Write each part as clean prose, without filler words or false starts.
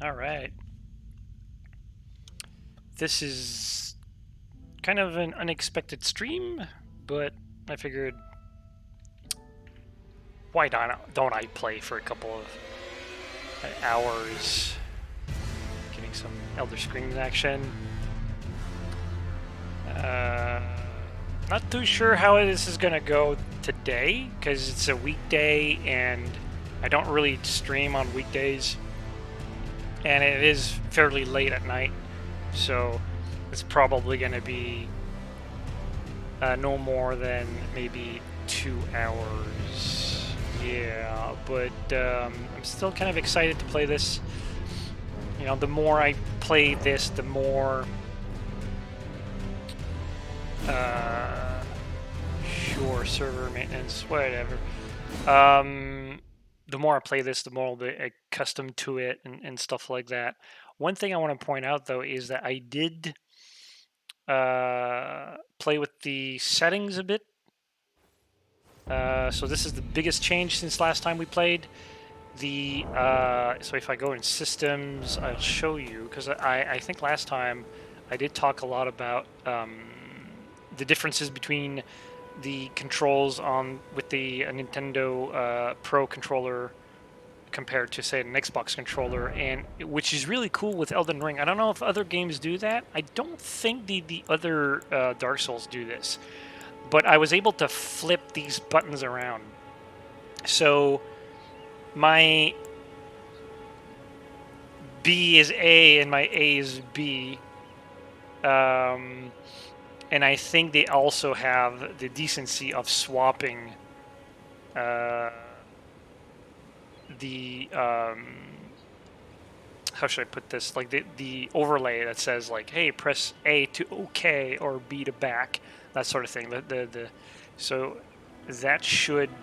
All right. This is kind of an unexpected stream, but I figured why don't I play for a couple of hours, getting some Elder Scrolls action. Uh, Not too sure how this is gonna go today because it's a weekday and I don't really stream on weekdays, and it is fairly late at night, so it's probably gonna be no more than maybe 2 hours. Yeah, but I'm still kind of excited to play this. You know, the more I play this, the more sure, server maintenance, whatever. The more I play this, the more I'll be accustomed to it and stuff like that. One thing I want to point out though is that I did play with the settings a bit. So this is the biggest change since last time we played. So if I go in systems, I'll show you because I think last time I did talk a lot about the differences between the controls on with the Nintendo Pro controller compared to say an Xbox controller, and which is really cool with Elden Ring. I don't know if other games do that. I don't think the other Dark Souls do this, but I was able to flip these buttons around. So my B is A and my A is B. And I think they also have the decency of swapping the how should I put this? Like the overlay that says like, hey, press A to OK or B to back, that sort of thing. So that should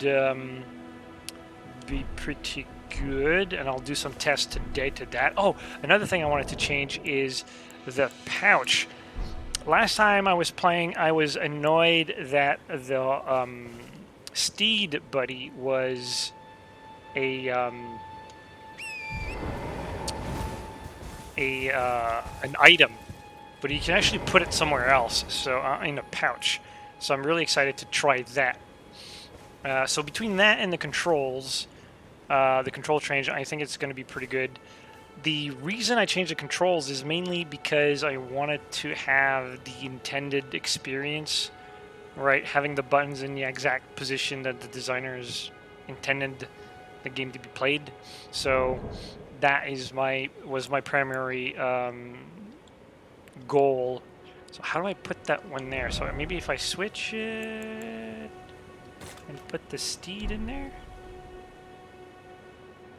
be pretty good, and I'll do some tests today to that. Oh, another thing I wanted to change is the pouch. Last time I was playing, I was annoyed that the Steed Buddy was a an item, but you can actually put it somewhere else, so in a pouch. So I'm really excited to try that. So between that and the controls, the control change, I think it's going to be pretty good. The reason I changed the controls is mainly because I wanted to have the intended experience, right? Having the buttons in the exact position that the designers intended the game to be played. So that was my primary goal. So how do I put that one there? So maybe if I switch it and put the Steed in there,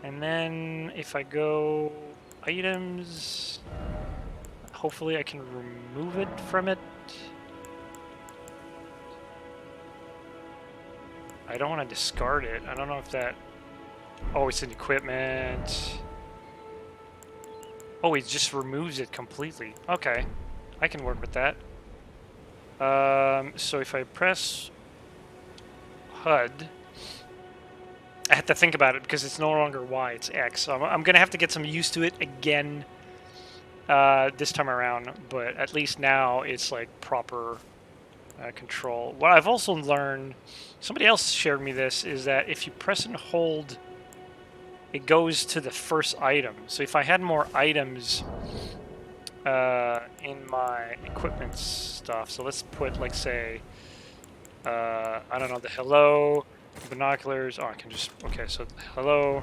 and then if I go items, hopefully I can remove it from it. I don't want to discard it. I don't know if that... Oh, it's in equipment. Oh, it just removes it completely. Okay, I can work with that. So if I press HUD, I have to think about it because it's no longer Y, it's X. So I'm going to have to get some used to it again this time around, but at least now it's like proper control. What I've also learned, somebody else shared me this, is that if you press and hold, it goes to the first item. So if I had more items in my equipment stuff, so let's put like say, I don't know, the hello, binoculars. Oh, I can just, okay, so hello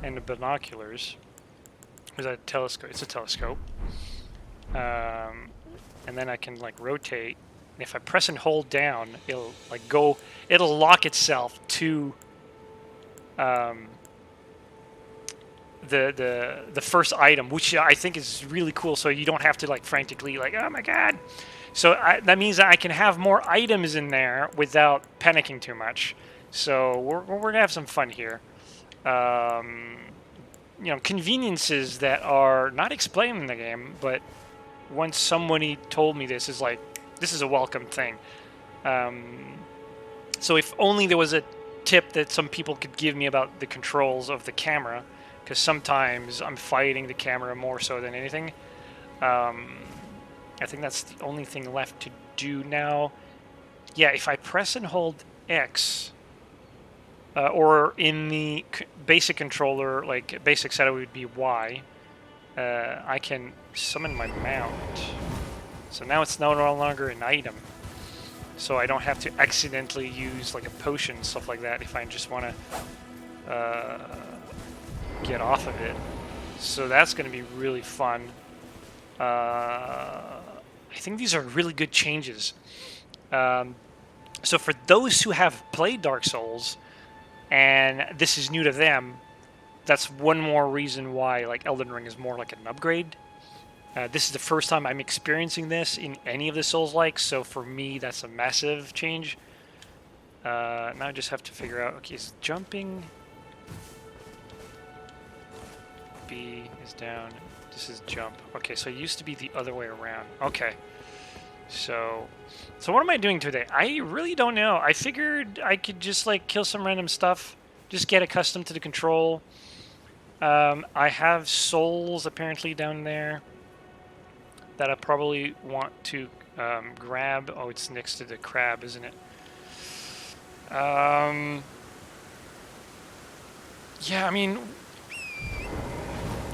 and the binoculars. Is that a telescope? It's a telescope. And then I can like rotate. And if I press and hold down, it'll like go. It'll lock itself to the first item, which I think is really cool. So you don't have to like frantically like, oh my god. So that means that I can have more items in there without panicking too much. So we're gonna have some fun here. You know, conveniences that are not explained in the game, but once somebody told me this, is like, this is a welcome thing. So if only there was a tip that some people could give me about the controls of the camera, because sometimes I'm fighting the camera more so than anything. I think that's the only thing left to do now. Yeah, if I press and hold X, or in the basic controller, like basic setup would be Y, I can summon my mount. So now it's no longer an item. So I don't have to accidentally use like a potion, stuff like that, if I just want to get off of it. So that's going to be really fun. I think these are really good changes. So for those who have played Dark Souls, and this is new to them, that's one more reason why like Elden Ring is more like an upgrade. This is the first time I'm experiencing this in any of the Souls-likes, so for me that's a massive change. Now I just have to figure out, okay, is jumping... B is down, this is jump. Okay, so it used to be the other way around. Okay. So what am I doing today? I really don't know. I figured I could just like kill some random stuff, just get accustomed to the control. I have souls apparently down there that I probably want to grab. Oh, it's next to the crab, isn't it? Yeah, I mean,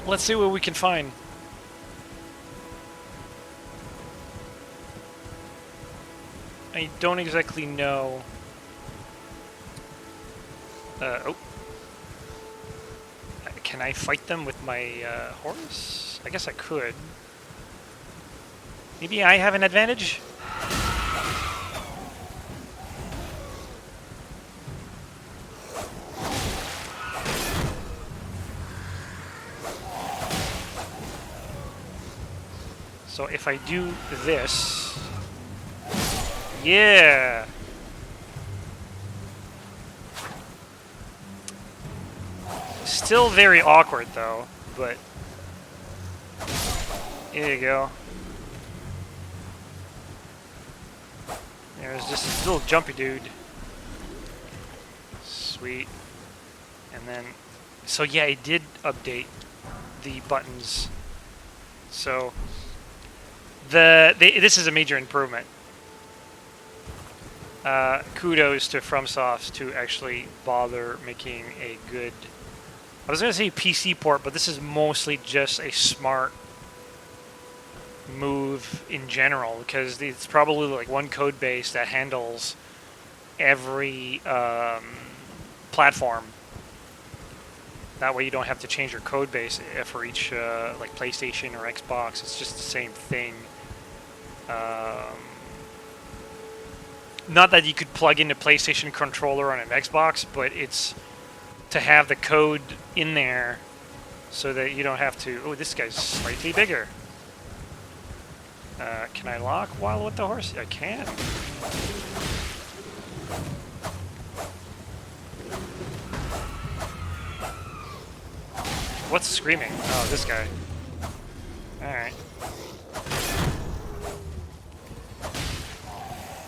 let's see what we can find. I don't exactly know. Oh. Can I fight them with my horse? I guess I could. Maybe I have an advantage? So if I do this... Yeah! Still very awkward though, but... Here you go. There's just this little jumpy dude. Sweet. And then... So yeah, it did update the buttons. So... This is a major improvement. Kudos to FromSoft to actually bother making a good... I was going to say PC port, but this is mostly just a smart move in general, because it's probably like one code base that handles every platform. That way you don't have to change your code base for each like PlayStation or Xbox. It's just the same thing. Not that you could plug in a PlayStation controller on an Xbox, but it's to have the code in there so that you don't have to... Oh, this guy's slightly bigger. Can I lock while with the horse? I can. What's screaming? Oh, this guy. Alright.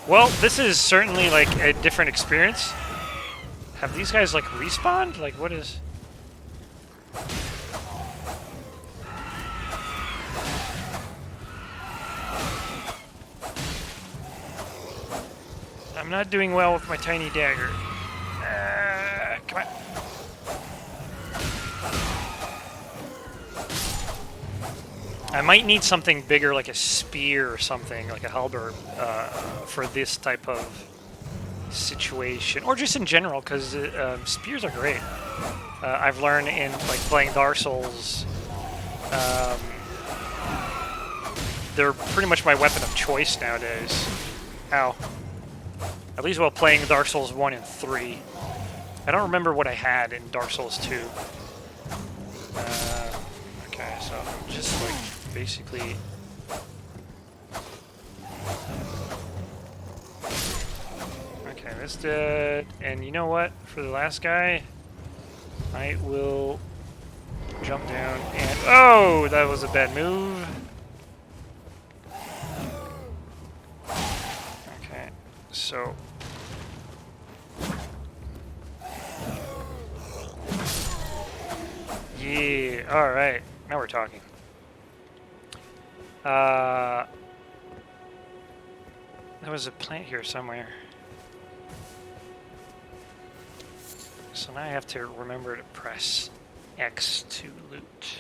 Well, this is certainly like a different experience. Have these guys like respawned? Like, what is... I'm not doing well with my tiny dagger. Come on. I might need something bigger, like a spear or something, like a halberd, for this type of situation, or just in general, because spears are great. I've learned in like playing Dark Souls, they're pretty much my weapon of choice nowadays. Ow. At least while playing Dark Souls 1 and 3. I don't remember what I had in Dark Souls 2. Okay, so I'm just like basically... Okay, that's dead. And you know what? For the last guy, I will jump down and... Oh! That was a bad move. Okay, so... Yeah, alright. Now we're talking. There was a plant here somewhere. So now I have to remember to press X to loot.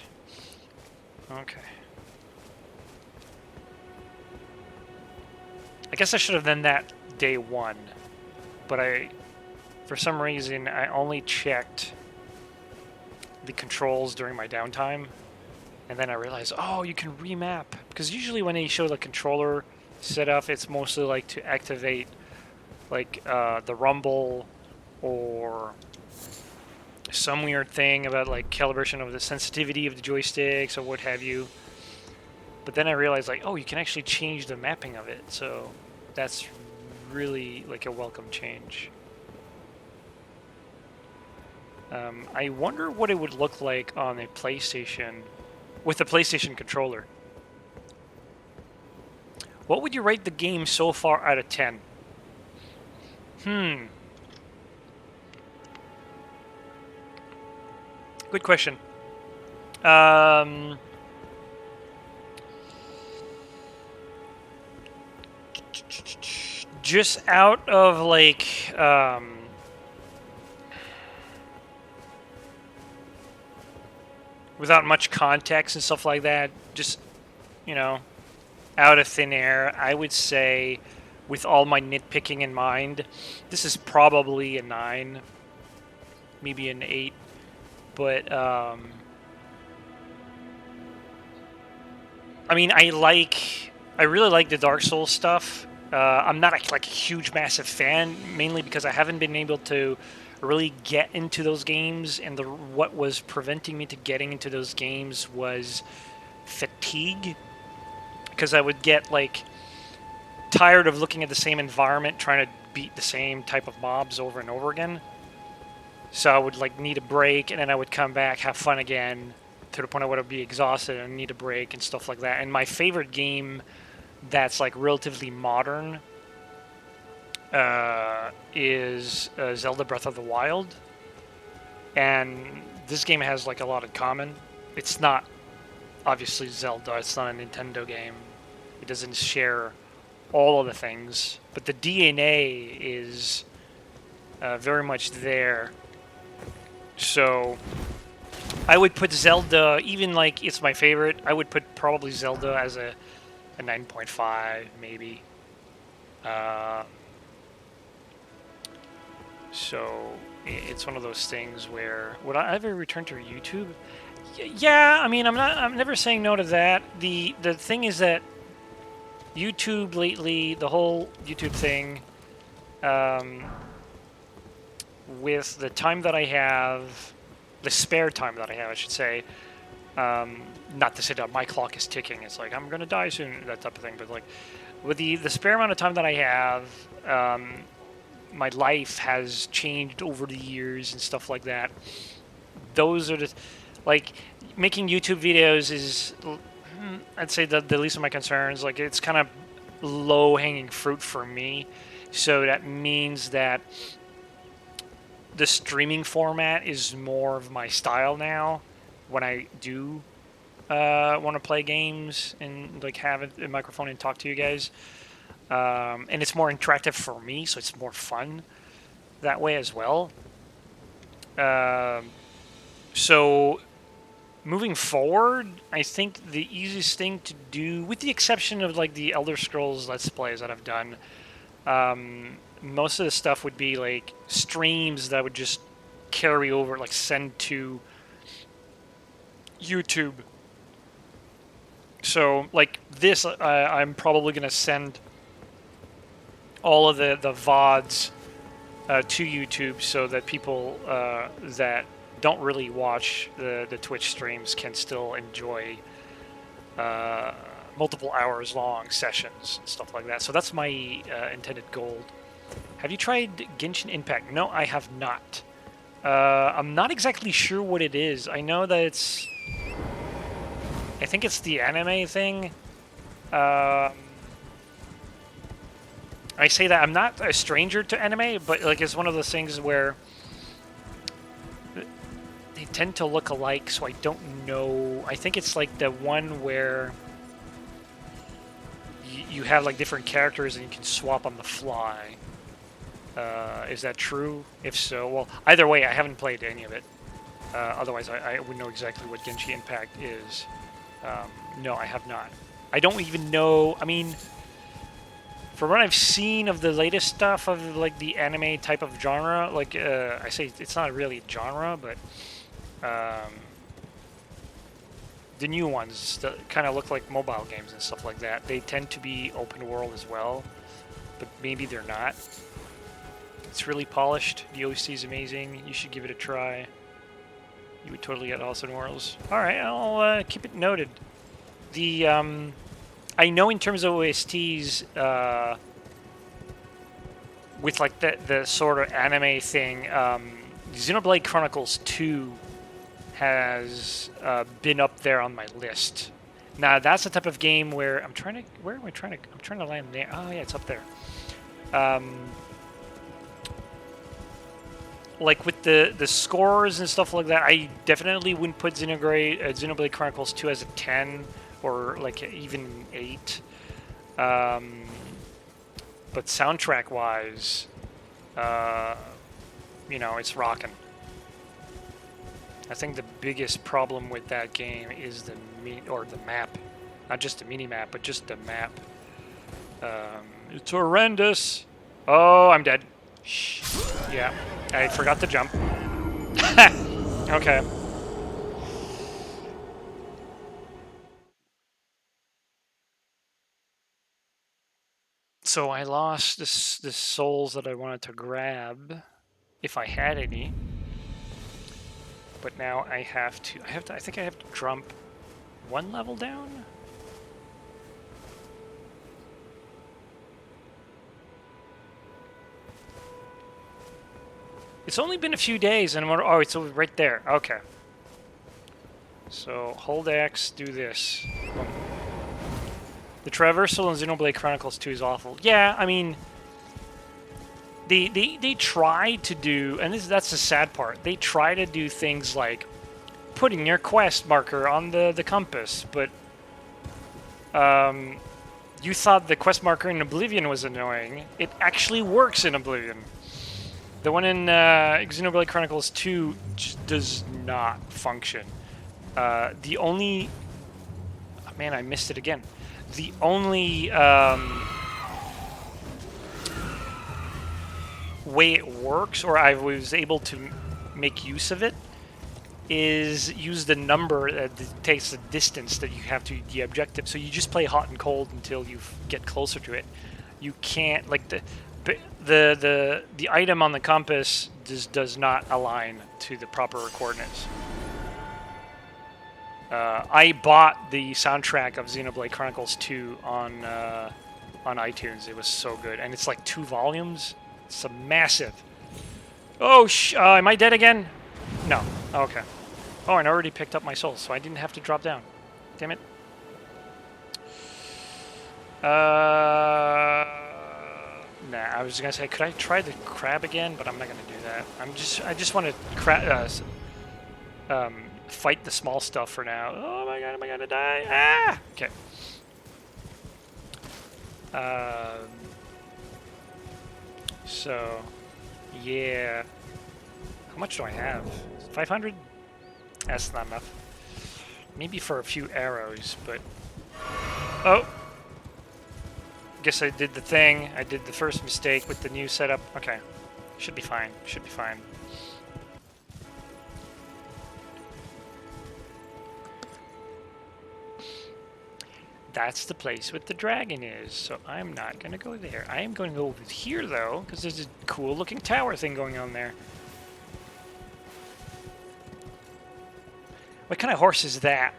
Okay. I guess I should have done that day one, but for some reason, I only checked the controls during my downtime, and then I realized, oh, you can remap. Because usually when they show the controller setup, it's mostly like to activate like the rumble or some weird thing about like calibration of the sensitivity of the joysticks or what have you. But then I realized like, oh, you can actually change the mapping of it, so that's really like a welcome change. I wonder what it would look like on a PlayStation with a PlayStation controller. What would you rate the game so far out of 10? Good question. Just out of like without much context and stuff like that, just, you know, out of thin air, I would say, with all my nitpicking in mind, this is probably a 9, maybe an 8, but, I mean, I really like the Dark Souls stuff. I'm not like a huge, massive fan, mainly because I haven't been able to really get into those games, and what was preventing me to getting into those games was fatigue, because I would get like tired of looking at the same environment, trying to beat the same type of mobs over and over again. So I would like need a break, and then I would come back, have fun again, to the point I would be exhausted and need a break and stuff like that. And my favorite game that's like relatively modern is Zelda Breath of the Wild, and this game has like a lot in common. It's not obviously Zelda, it's not a Nintendo game, it doesn't share all of the things, but the DNA is very much there. So I would put Zelda, even like it's my favorite, I would put probably Zelda as a 9.5 maybe. So it's one of those things where, would I ever return to YouTube? Yeah, I mean, I'm never saying no to that. The thing is that YouTube lately, the whole YouTube thing, with the time that I have, the spare time that I have, I should say, not to say that my clock is ticking, it's like, I'm gonna die soon, that type of thing, but like, with the spare amount of time that I have, my life has changed over the years and stuff like that. Those are the, like, making YouTube videos is, I'd say, the least of my concerns. Like, it's kind of low-hanging fruit for me, so that means that the streaming format is more of my style now when I do want to play games and like have a microphone and talk to you guys. And it's more interactive for me, so it's more fun that way as well. So moving forward, I think the easiest thing to do, with the exception of like the Elder Scrolls Let's Plays that I've done, most of the stuff would be like streams that I would just carry over, like send to YouTube. So like this, I'm probably going to send all of the VODs to YouTube, so that people that don't really watch the Twitch streams can still enjoy multiple hours long sessions and stuff like that. So that's my intended goal. Have you tried Genshin Impact? No, I have not. I'm not exactly sure what it is. I know that it's, I think it's the anime thing. I say that I'm not a stranger to anime, but like it's one of those things where they tend to look alike, so I don't know. I think it's like the one where you have like different characters and you can swap on the fly. Is that true? If so, well, either way, I haven't played any of it. Otherwise, I would know exactly what Genshin Impact is. No, I have not. I don't even know. I mean, from what I've seen of the latest stuff of like the anime type of genre, like I say, it's not really a genre, but the new ones that kind of look like mobile games and stuff like that, they tend to be open world as well, but maybe they're not. It's really polished. The OC is amazing. You should give it a try. You would totally get awesome worlds. All right, I'll keep it noted. The I know in terms of OSTs, with like the sort of anime thing, Xenoblade Chronicles 2 has been up there on my list. Now that's the type of game where I'm trying to land there. Oh yeah, it's up there. Like with the scores and stuff like that, I definitely wouldn't put Xenoblade Chronicles 2 as a 10 or like even 8. But soundtrack wise, you know, it's rocking. I think the biggest problem with that game is the map, not just the mini map, but just the map. It's horrendous. Oh, I'm dead. Shh. Yeah, I forgot to jump. Okay. So I lost the souls that I wanted to grab, if I had any. But now I have to. I think I have to jump one level down. It's only been a few days, and oh, it's right there. Okay. So hold X, do this. Boom. The traversal in Xenoblade Chronicles 2 is awful. Yeah, I mean, they try to do, and that's the sad part. They try to do things like putting your quest marker on the compass, but you thought the quest marker in Oblivion was annoying. It actually works in Oblivion. The one in Xenoblade Chronicles 2 just does not function. The only... Oh, man, I missed it again. The only way it works, or I was able to make use of it, is use the number that takes the distance that you have to the objective. So you just play hot and cold until you get closer to it. You can't, like, the item on the compass does not align to the proper coordinates. I bought the soundtrack of Xenoblade Chronicles 2 on iTunes. It was so good, and it's like 2 volumes. It's a massive. Oh, am I dead again? No. Okay. Oh, and I already picked up my souls, so I didn't have to drop down. Damn it. Nah, I was gonna say, could I try the crab again? But I'm not gonna do that. I just want to fight the small stuff for now. Oh my god, am I gonna die? Ah! Okay. So, yeah. How much do I have? 500? That's not enough. Maybe for a few arrows, but... Oh! Guess I did the thing. I did the first mistake with the new setup. Okay. Should be fine. Should be fine. That's the place where the dragon is, so I'm not going to go there. I am going to go over here, though, because there's a cool-looking tower thing going on there. What kind of horse is that?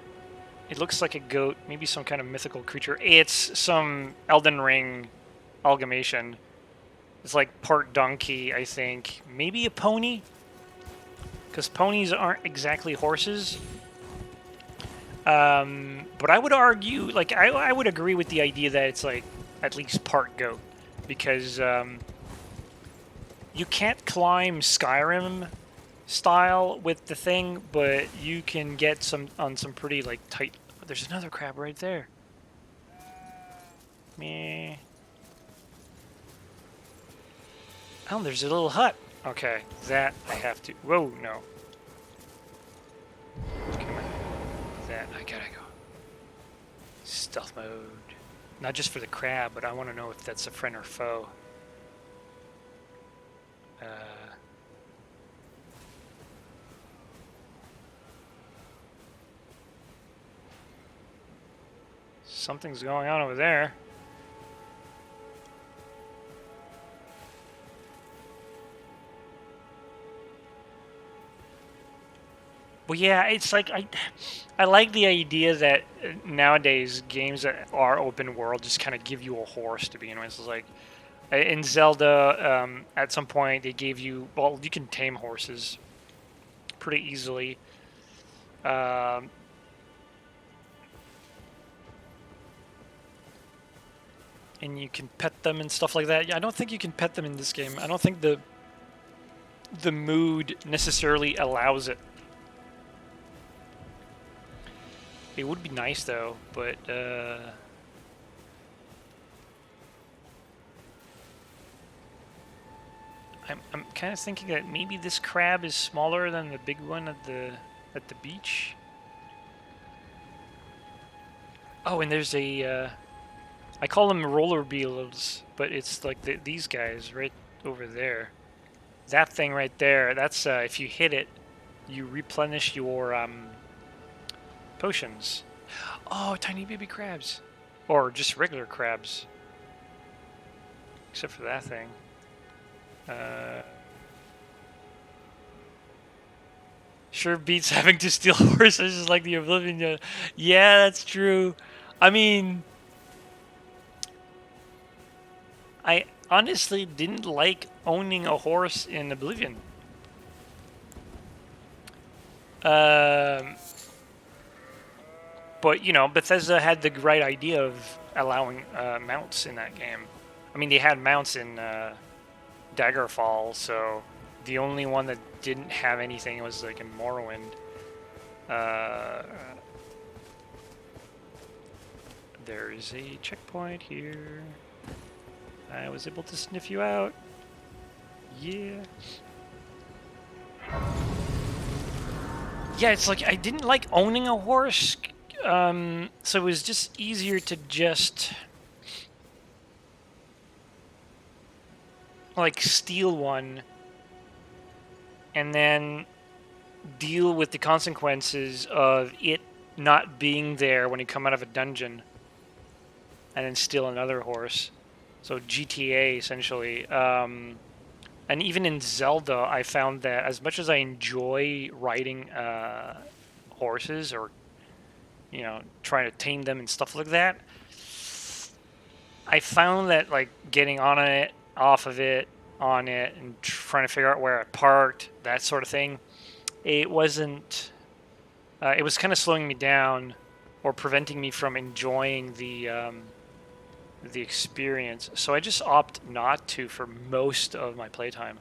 It looks like a goat, maybe some kind of mythical creature. It's some Elden Ring amalgamation. It's like part donkey, I think. Maybe a pony? Because ponies aren't exactly horses. But I would argue, like, I would agree with the idea that it's like at least part goat. Because you can't climb Skyrim style with the thing, but you can get some on some pretty like tight. Oh, there's another crab right there. Meh. Oh, there's a little hut. Okay, that I have to. Whoa, no. Come on. That I gotta go. Stealth mode. Not just for the crab, but I want to know if that's a friend or foe. Something's going on over there. Well, yeah, it's like I like the idea that nowadays games that are open world just kind of give you a horse to begin with. It's like in Zelda, at some point they gave you, well, you can tame horses pretty easily. Um, and you can pet them and stuff like that. Yeah, I don't think you can pet them in this game. I don't think the mood necessarily allows it. It would be nice though, but I'm kind of thinking that maybe this crab is smaller than the big one at the beach. Oh, and there's a I call them roller beetles, but it's like these guys right over there. That thing right there, that's if you hit it, you replenish your potions. Oh, tiny baby crabs. Or just regular crabs. Except for that thing. Sure beats having to steal horses like the Oblivion. Yeah, that's true. I mean, I honestly didn't like owning a horse in Oblivion. But, you know, Bethesda had the right idea of allowing mounts in that game. I mean, they had mounts in Daggerfall, so the only one that didn't have anything was like in Morrowind. There's a checkpoint here. I was able to sniff you out. Yeah. Yeah, it's like I didn't like owning a horse, so it was just easier to just like steal one and then deal with the consequences of it not being there when you come out of a dungeon and then steal another horse. So GTA essentially. And even in Zelda, I found that as much as I enjoy riding horses or, you know, trying to tame them and stuff like that, I found that like getting on it, off of it, on it, and trying to figure out where I parked, that sort of thing, it wasn't. It was kind of slowing me down, or preventing me from enjoying the experience. So I just opt not to for most of my playtime.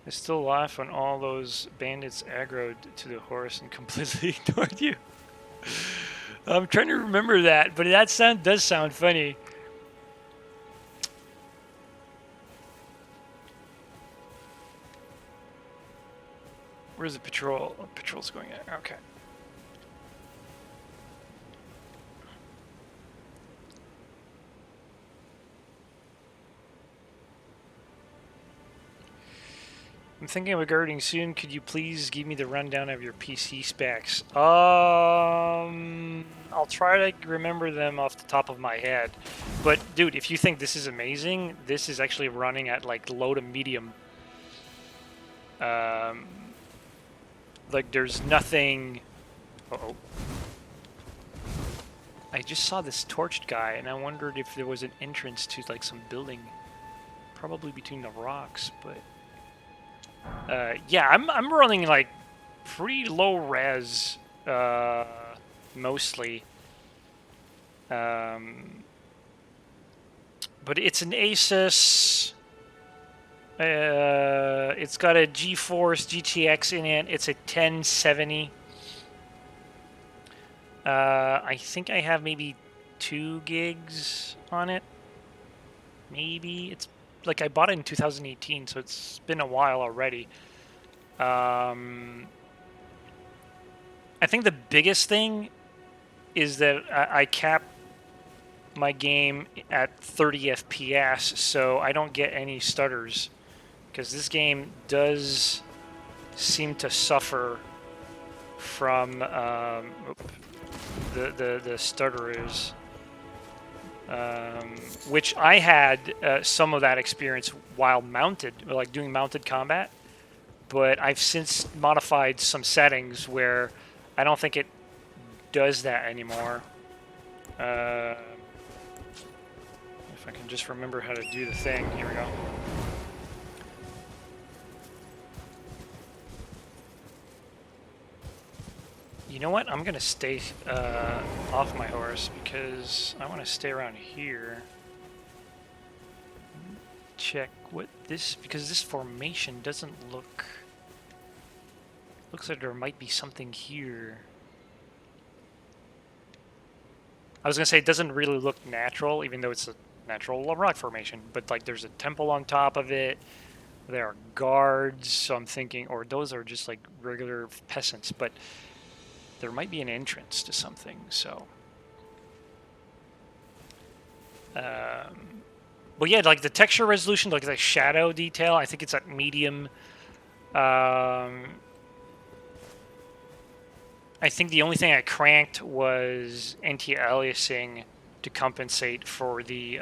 I still laugh when all those bandits aggroed to the horse and completely ignored you. I'm trying to remember that, but that does sound funny. Where's the patrol? Oh, patrol's going at. Okay. I'm thinking of regarding soon. Could you please give me the rundown of your PC specs? I'll try to remember them off the top of my head. But dude, if you think this is amazing, this is actually running at like low to medium. Like there's nothing. Uh-oh. I just saw this torched guy, and I wondered if there was an entrance to like some building, probably between the rocks, but. Yeah, I'm running like pretty low res, mostly. But it's an Asus It's got a GeForce GTX in it. It's a 1070. I think I have maybe 2 gigs on it. Maybe. It's like I bought it in 2018, so it's been a while already. I think the biggest thing is that I cap my game at 30 FPS, so I don't get any stutters. Because this game does seem to suffer from the stutterers, which I had some of that experience while mounted, like doing mounted combat. But I've since modified some settings where I don't think it does that anymore. If I can just remember how to do the thing. Here we go. You know what? I'm going to stay off my horse because I want to stay around here. Check what this... because this formation doesn't look... looks like there might be something here. I was going to say it doesn't really look natural, even though it's a natural rock formation. But like there's a temple on top of it. There are guards, so I'm thinking... or those are just like regular peasants, but... there might be an entrance to something, so... but yeah, like the texture resolution, like the shadow detail, I think it's at medium. I think the only thing I cranked was anti-aliasing to compensate for the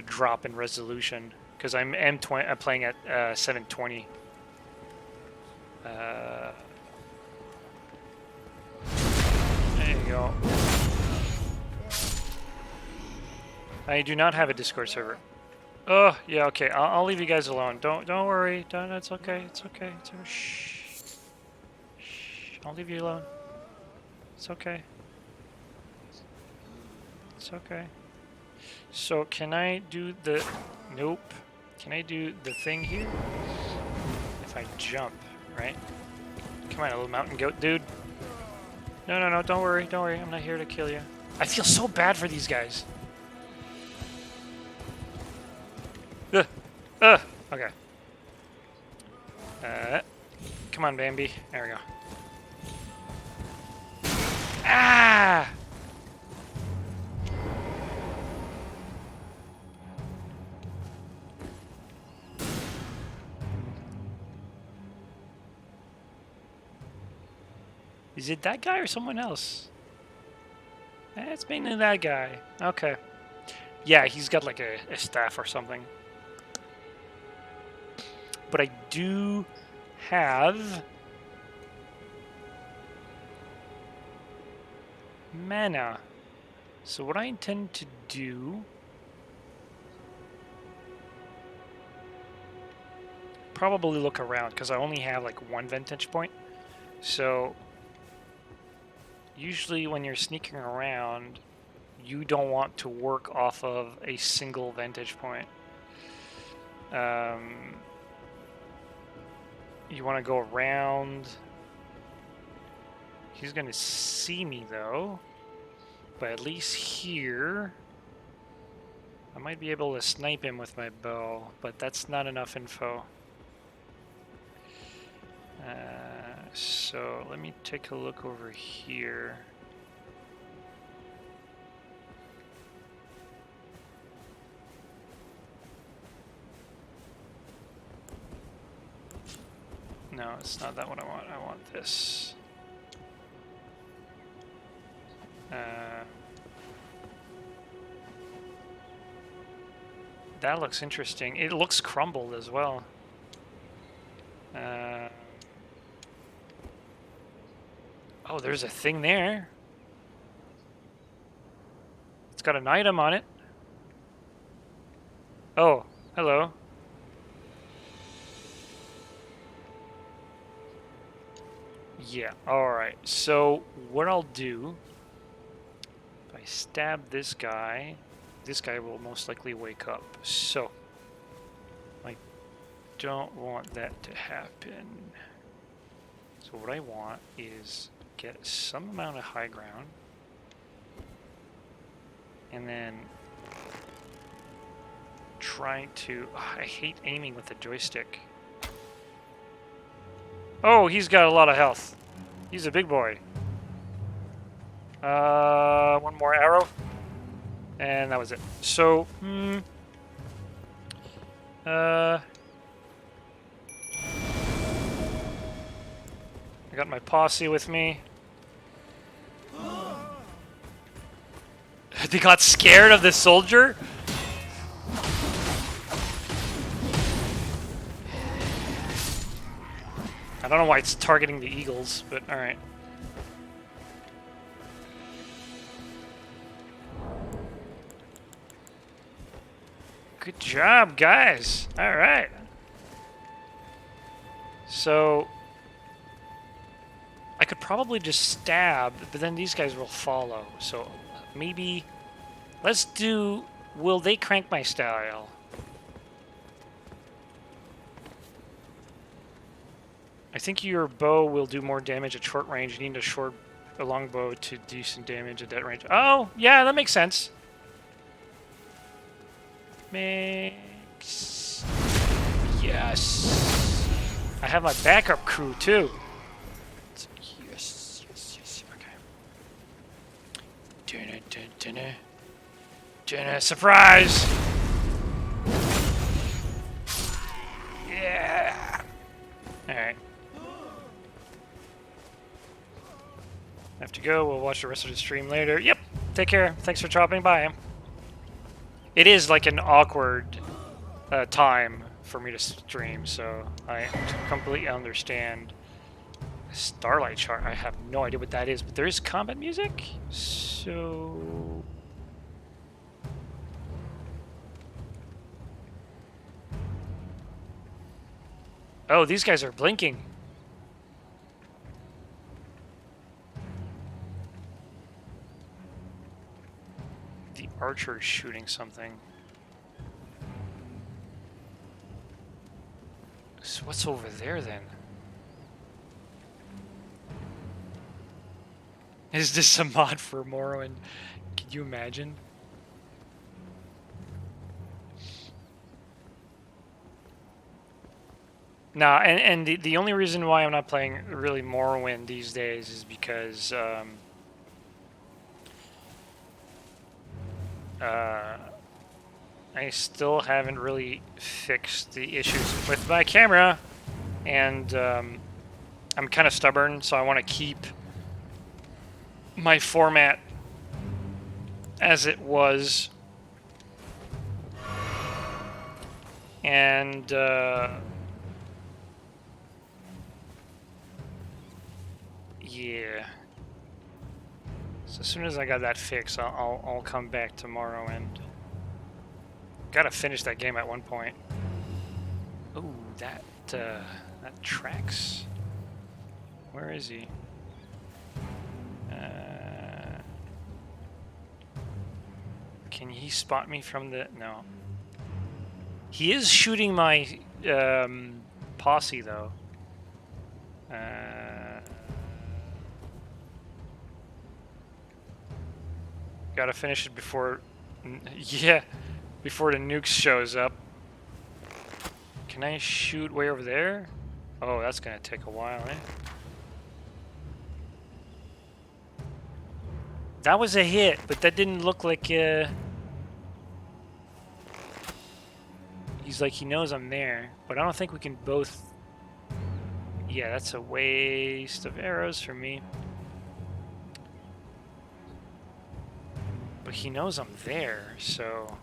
drop in resolution, because I'm playing at 720. There you go. I do not have a Discord server. Oh, yeah, okay. I'll leave you guys alone. Don't worry. Don't. It's okay. It's okay. It's okay. Shh. Shh. I'll leave you alone. It's okay. It's okay. So can I do the... nope. Can I do the thing here? If I jump, right? Come on, a little mountain goat dude. No, no, no. Don't worry. Don't worry. I'm not here to kill you. I feel so bad for these guys. Okay. Come on, Bambi. There we go. Ah! Is it that guy or someone else? It's mainly that guy. Okay. Yeah, he's got like a staff or something. But I do have mana. So what I intend to do... probably look around, because I only have like one vantage point. So usually when you're sneaking around, you don't want to work off of a single vantage point. You want to go around. He's going to see me, though. But at least here, I might be able to snipe him with my bow, but that's not enough info. So let me take a look over here. No, it's not that one I want. I want this. That looks interesting. It looks crumbled as well. Oh, there's a thing there. It's got an item on it. Oh, hello. Yeah, alright. So, what I'll do... if I stab this guy will most likely wake up. So, don't want that to happen. So what I want is get some amount of high ground. And then trying to... I hate aiming with the joystick. Oh, he's got a lot of health. He's a big boy. One more arrow. And that was it. So, I got my posse with me. They got scared of the soldier? I don't know why it's targeting the eagles, but alright. Good job, guys. Alright. So, I could probably just stab, but then these guys will follow. So, maybe... Let's do... Will they crank my style? I think your bow will do more damage at short range. You need a long bow to do some damage at that range. Oh, yeah, that makes sense. Makes... Yes. I have my backup crew, too. Yes, yes, yes. Okay. Dinner, surprise! Yeah! Alright. I have to go. We'll watch the rest of the stream later. Yep. Take care. Thanks for dropping by. It is like an awkward time for me to stream, so I completely understand. Starlight chart. I have no idea what that is, but there is combat music. So... Oh, these guys are blinking. The archer is shooting something. So what's over there then? Is this a mod for Morrowind? Can you imagine? Nah, and the only reason why I'm not playing really Morrowind these days is because I still haven't really fixed the issues with my camera, and I'm kind of stubborn, so I want to keep my format as it was, and yeah. So as soon as I got that fixed, I'll come back tomorrow and gotta finish that game at one point. Ooh, that tracks. Where is he? Can he spot me from the... No. He is shooting my posse, though. Gotta finish it before... Yeah, before the nukes shows up. Can I shoot way over there? Oh, that's gonna take a while, eh? That was a hit, but that didn't look like... He's like, he knows I'm there, but I don't think we can both... Yeah, that's a waste of arrows for me. But he knows I'm there, so...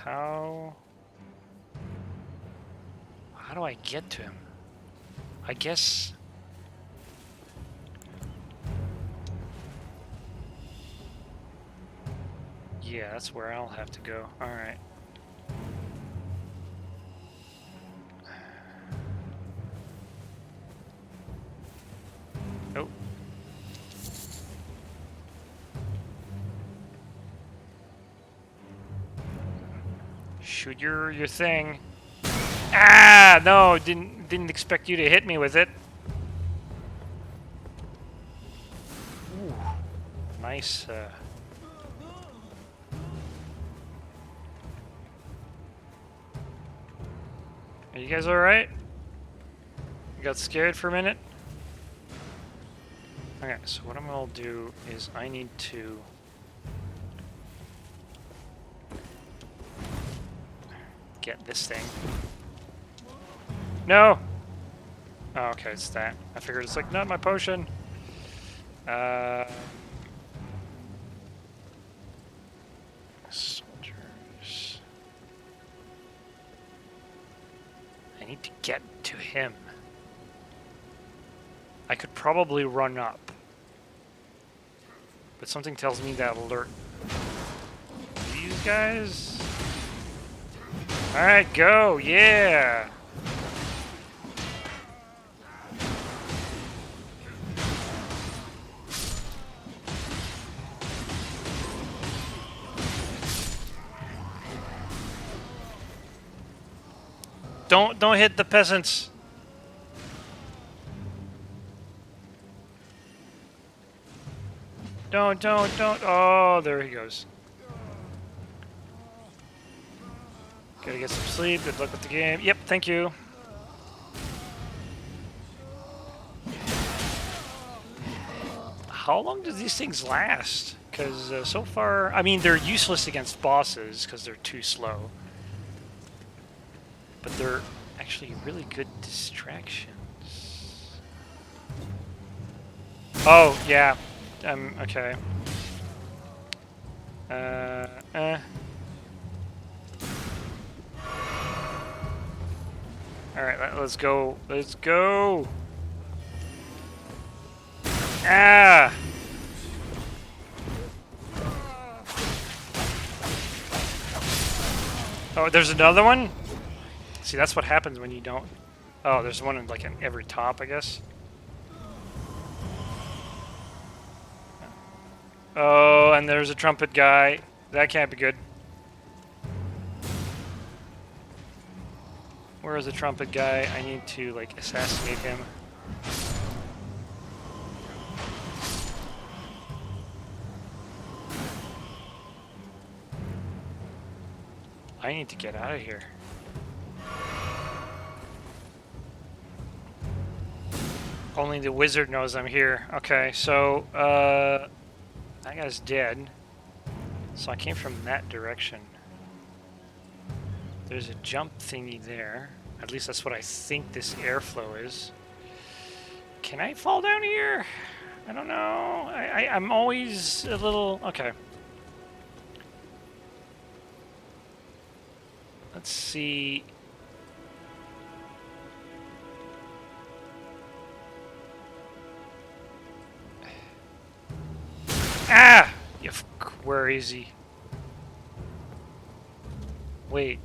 How do I get to him? I guess... Yeah, that's where I'll have to go. Alright. Oh. Shoot your thing. Ah, no, didn't expect you to hit me with it. Ooh, nice. Are you guys all right? You got scared for a minute? Okay, so what I'm gonna do is I need to get this thing. No! Oh, okay, it's that. I figured it's like, not my potion. Soldiers. I need to get to him. I could probably run up. But something tells me that alert these guys. Alright, go! Yeah! Don't hit the peasants. Don't. Oh, there he goes. Gotta get some sleep. Good luck with the game. Yep, thank you. How long do these things last? Because so far, I mean, they're useless against bosses because they're too slow. But they're actually really good distractions. Oh, yeah. Okay. Alright, let's go. Let's go! Ah! Oh, there's another one? See, that's what happens when you don't... Oh, there's one in, like, in every top, I guess. Oh, and there's a trumpet guy. That can't be good. Where is the trumpet guy? I need to, like, assassinate him. I need to get out of here. Only the wizard knows I'm here. Okay, so, that guy's dead. So I came from that direction. There's a jump thingy there. At least that's what I think this airflow is. Can I fall down here? I don't know. I'm always a little... Okay. Let's see... Ah! Where is he? Wait.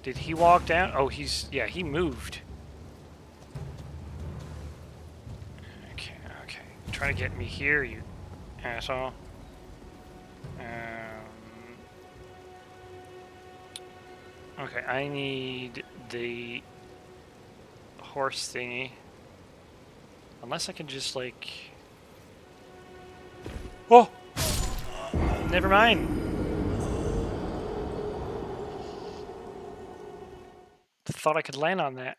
Did he walk down? Oh, he's... Yeah, he moved. Okay. Try to get me here, you asshole. Okay, I need the horse thingy. Unless I can just, like... Oh! Never mind. Thought I could land on that.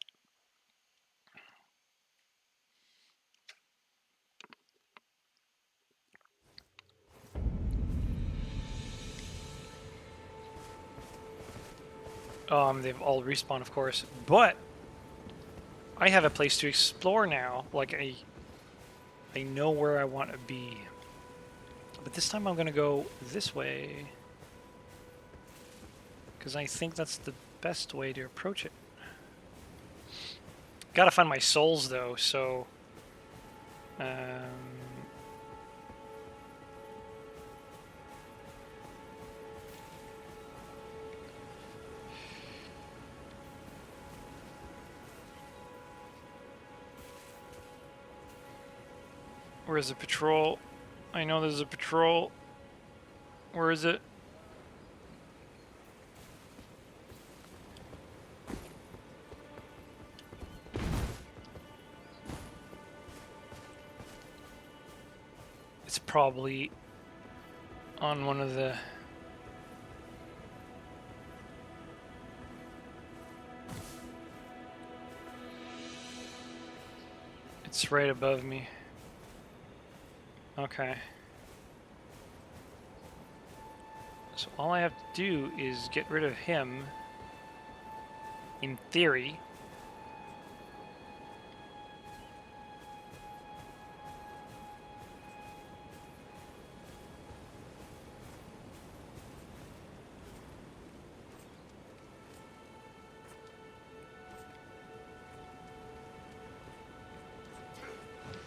They've all respawned, of course, but I have a place to explore now. Like, I know where I want to be. But this time I'm going to go this way. Because I think that's the best way to approach it. Gotta find my souls, though, so... Where's the patrol? I know there's a patrol. Where is it? it's probably on one of the... It's right above me. Okay. So all I have to do is get rid of him, in theory.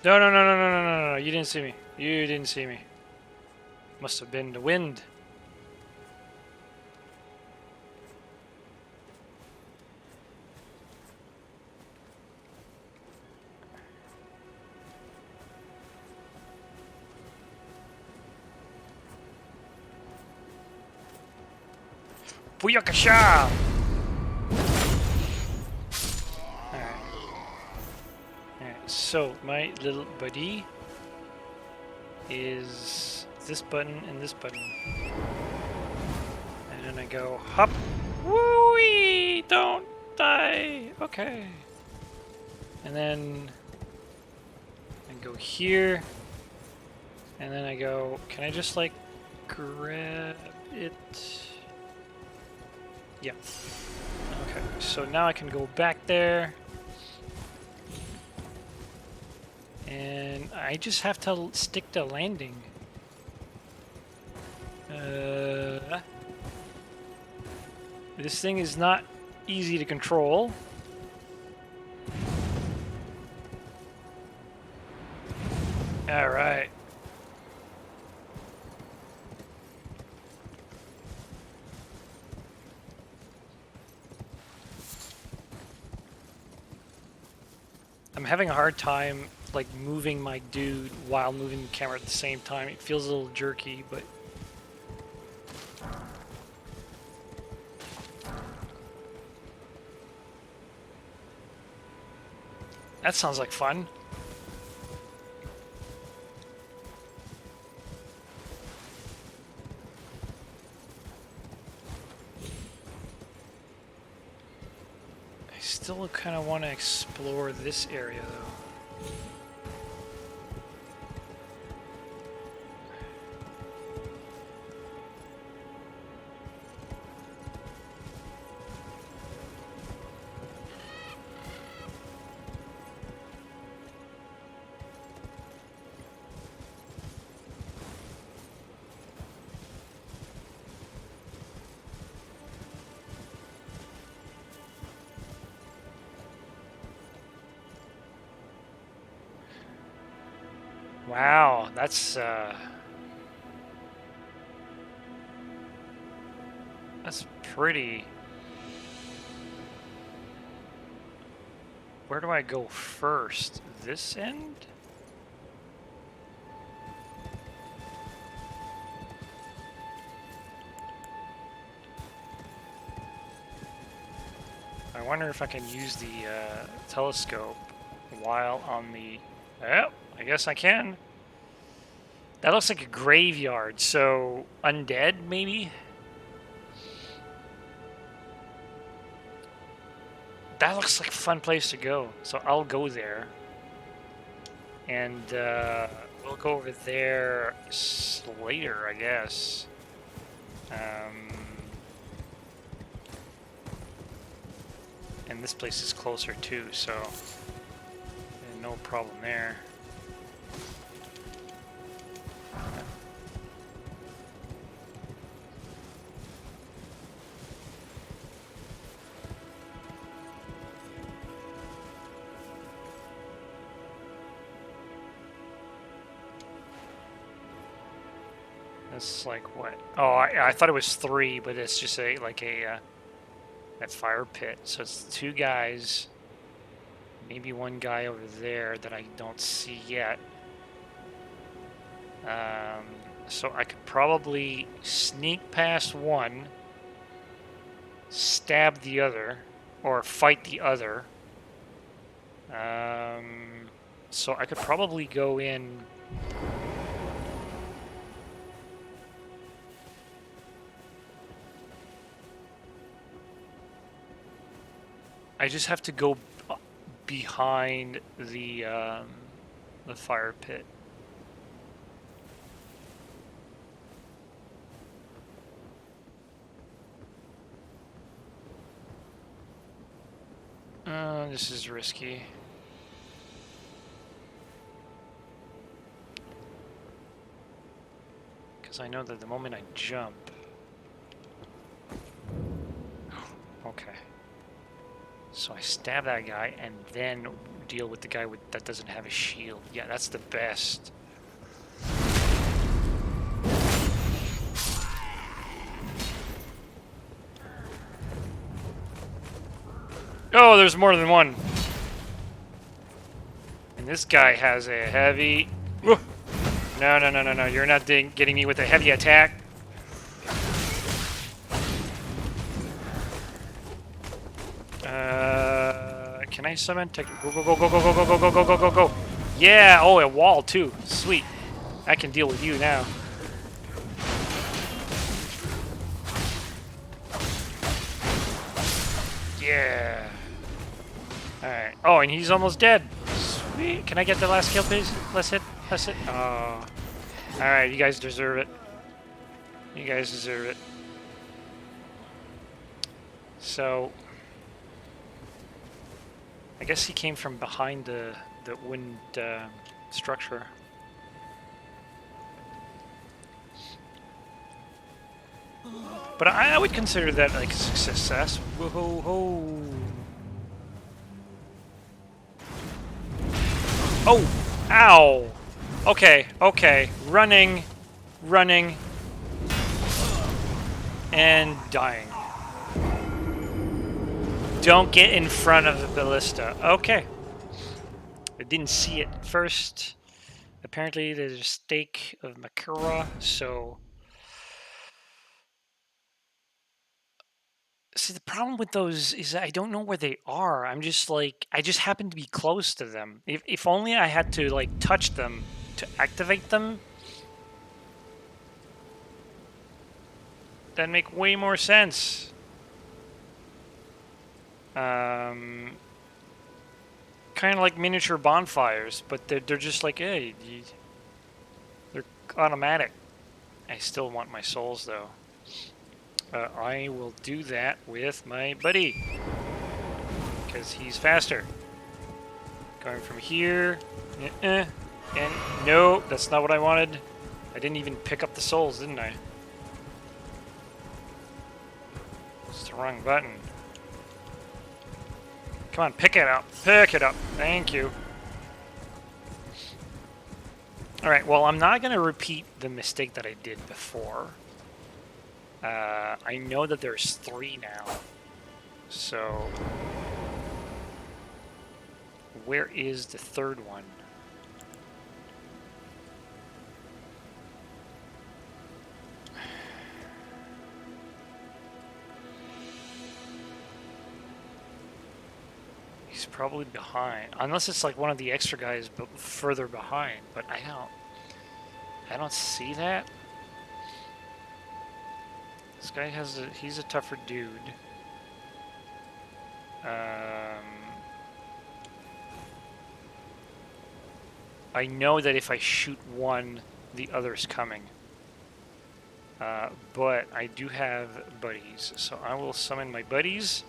No, no, no, no, no, no, no, no, you didn't see me. You didn't see me. Must have been the wind. Booyakasha! Alright, so my little buddy is this button and this button. And then I go hop. Woo-wee! Don't die! Okay. And then I go here. And then I go, can I just like grab it? Yeah. Okay, so now I can go back there. And I just have to stick to landing. This thing is not easy to control. All right. I'm having a hard time like moving my dude while moving the camera at the same time. It feels a little jerky, but that sounds like fun. I still kind of want to explore this area though. Wow, that's pretty. Where do I go first? This end? I wonder if I can use the telescope while on the... Oh, I guess I can. That looks like a graveyard, so undead, maybe? That looks like a fun place to go, so I'll go there. And we'll go over there later, I guess. And this place is closer too, so no problem there. That's like what? Oh, I thought it was 3, but it's just like a fire pit. So it's 2 guys, maybe 1 guy over there that I don't see yet. So I could probably sneak past one, stab the other, or fight the other. So I could probably go in I just have to go behind the fire pit. This is risky. Because I know that the moment I jump... Okay. So I stab that guy and then deal with the guy that doesn't have a shield. Yeah, that's the best. Oh, there's more than one. And this guy has a heavy... Whoa. No, no, no, no, no. You're not getting me with a heavy attack. Can I summon? Go, go, go, go, go, go, go, go, go, go, go, go, go. Yeah, oh, a wall too. Sweet. I can deal with you now. Yeah. Alright. Oh, and he's almost dead. Sweet. Can I get the last kill, please? Let's hit. Let's hit. Oh. Alright, you guys deserve it. You guys deserve it. So... I guess he came from behind the wind structure. But I would consider that like a success. Whoa ho! Oh! Ow! Okay, okay. Running, running, and dying. Don't get in front of the ballista. Okay. I didn't see it first. Apparently there's a stake of Makura, so... See, the problem with those is that I don't know where they are. I'm just like... I just happen to be close to them. If only I had to, like, touch them to activate them, that'd make way more sense. Kind of like miniature bonfires, but they're just like, hey, they're automatic. I still want my souls, though. I will do that with my buddy, because he's faster. Going from here, and no, that's not what I wanted. I didn't even pick up the souls, didn't I? It's the wrong button. Come on, pick it up. Pick it up. Thank you. Alright, well, I'm not going to repeat the mistake that I did before. I know that there's 3 now. So... where is the 3rd one? He's probably behind, unless it's like one of the extra guys but further behind. But I don't see that. This guy he's a tougher dude. I know that if I shoot one, the other's coming. But I do have buddies, so I will summon my buddies.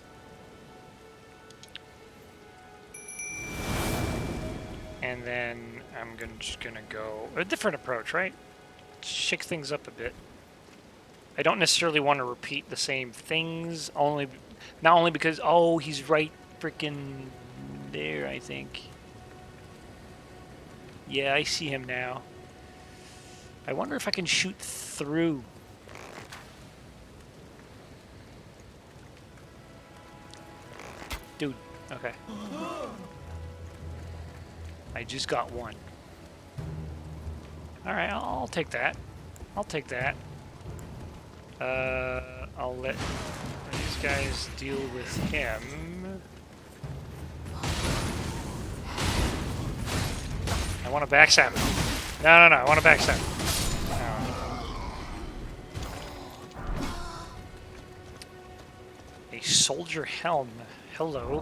And then I'm just gonna go a different approach, right? Shake things up a bit. I don't necessarily want to repeat the same things, not only because, oh, he's right freaking there, I think. Yeah, I see him now. I wonder if I can shoot through. Dude, okay. I just got one. Alright, I'll take that. I'll take that. I'll let these guys deal with him. I want to backstab him. No, I want to backstab him. A soldier helm. Hello.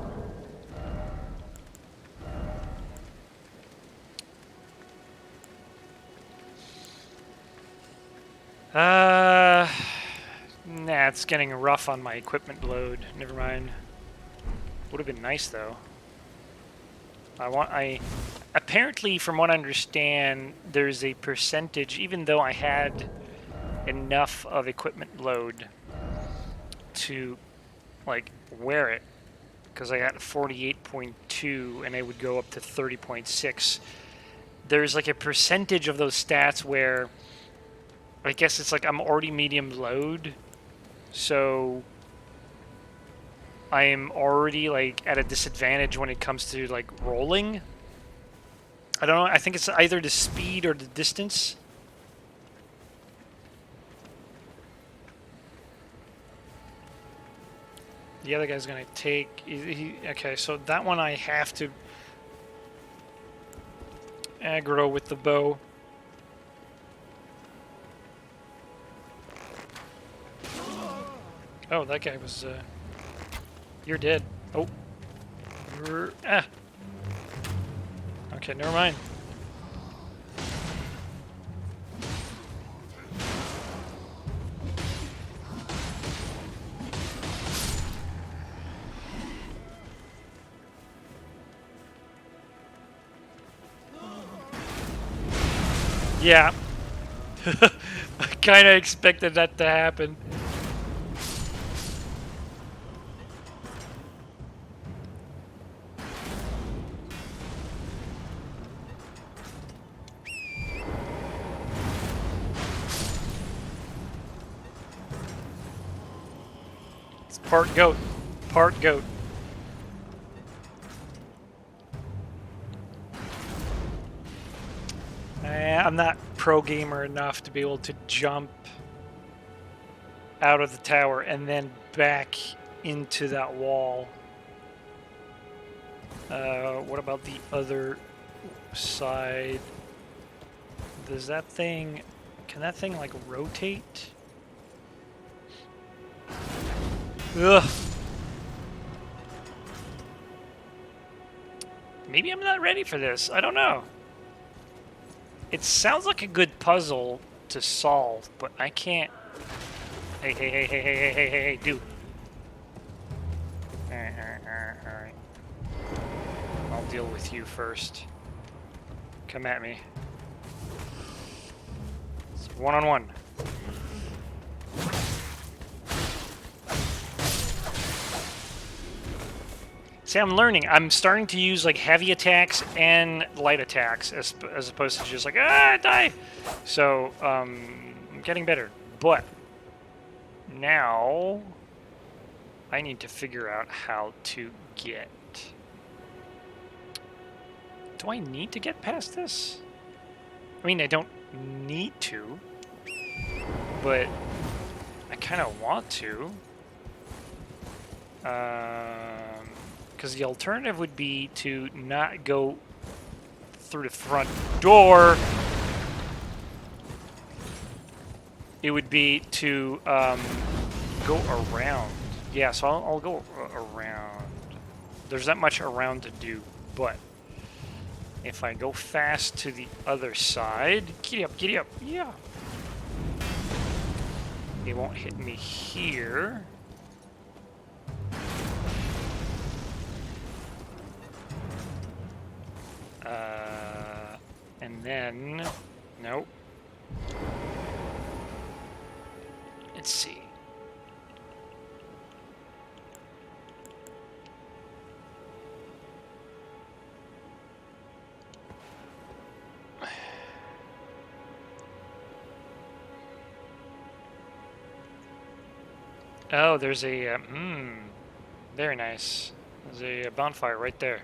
Nah, it's getting rough on my equipment load. Never mind. Would have been nice though. Apparently, from what I understand, there's a percentage, even though I had enough of equipment load to, like, wear it, because I got 48.2 and I would go up to 30.6. There's like a percentage of those stats where I guess it's like I'm already medium load, so I am already like at a disadvantage when it comes to like rolling. I don't know, I think it's either the speed or the distance. The other guy's gonna take... okay, so that one I have to aggro with the bow. Oh, that guy was... you're dead. Oh. You're... ah. Okay, never mind. Yeah. I kind of expected that to happen. It's part goat. Part goat. I'm not pro gamer enough to be able to jump out of the tower and then back into that wall. What about the other side? Does that thing... can that thing, like, rotate? Ugh. Maybe I'm not ready for this. I don't know. It sounds like a good puzzle to solve, but I can't... Hey, hey, hey, hey, hey, hey, hey, hey, hey, dude. Alright. I'll deal with you first. Come at me. It's one-on-one. See, I'm learning. I'm starting to use, like, heavy attacks and light attacks as opposed to just like, die! So, I'm getting better. But now I need to figure out how to get... do I need to get past this? I mean, I don't need to, but I kind of want to. Because the alternative would be to not go through the front door. It would be to go around. Yeah, so I'll go around. There's that much around to do, but if I go fast to the other side... giddy up, giddy up, yeah. It won't hit me here. And then... nope. Let's see. Oh, there's a... very nice. There's a bonfire right there.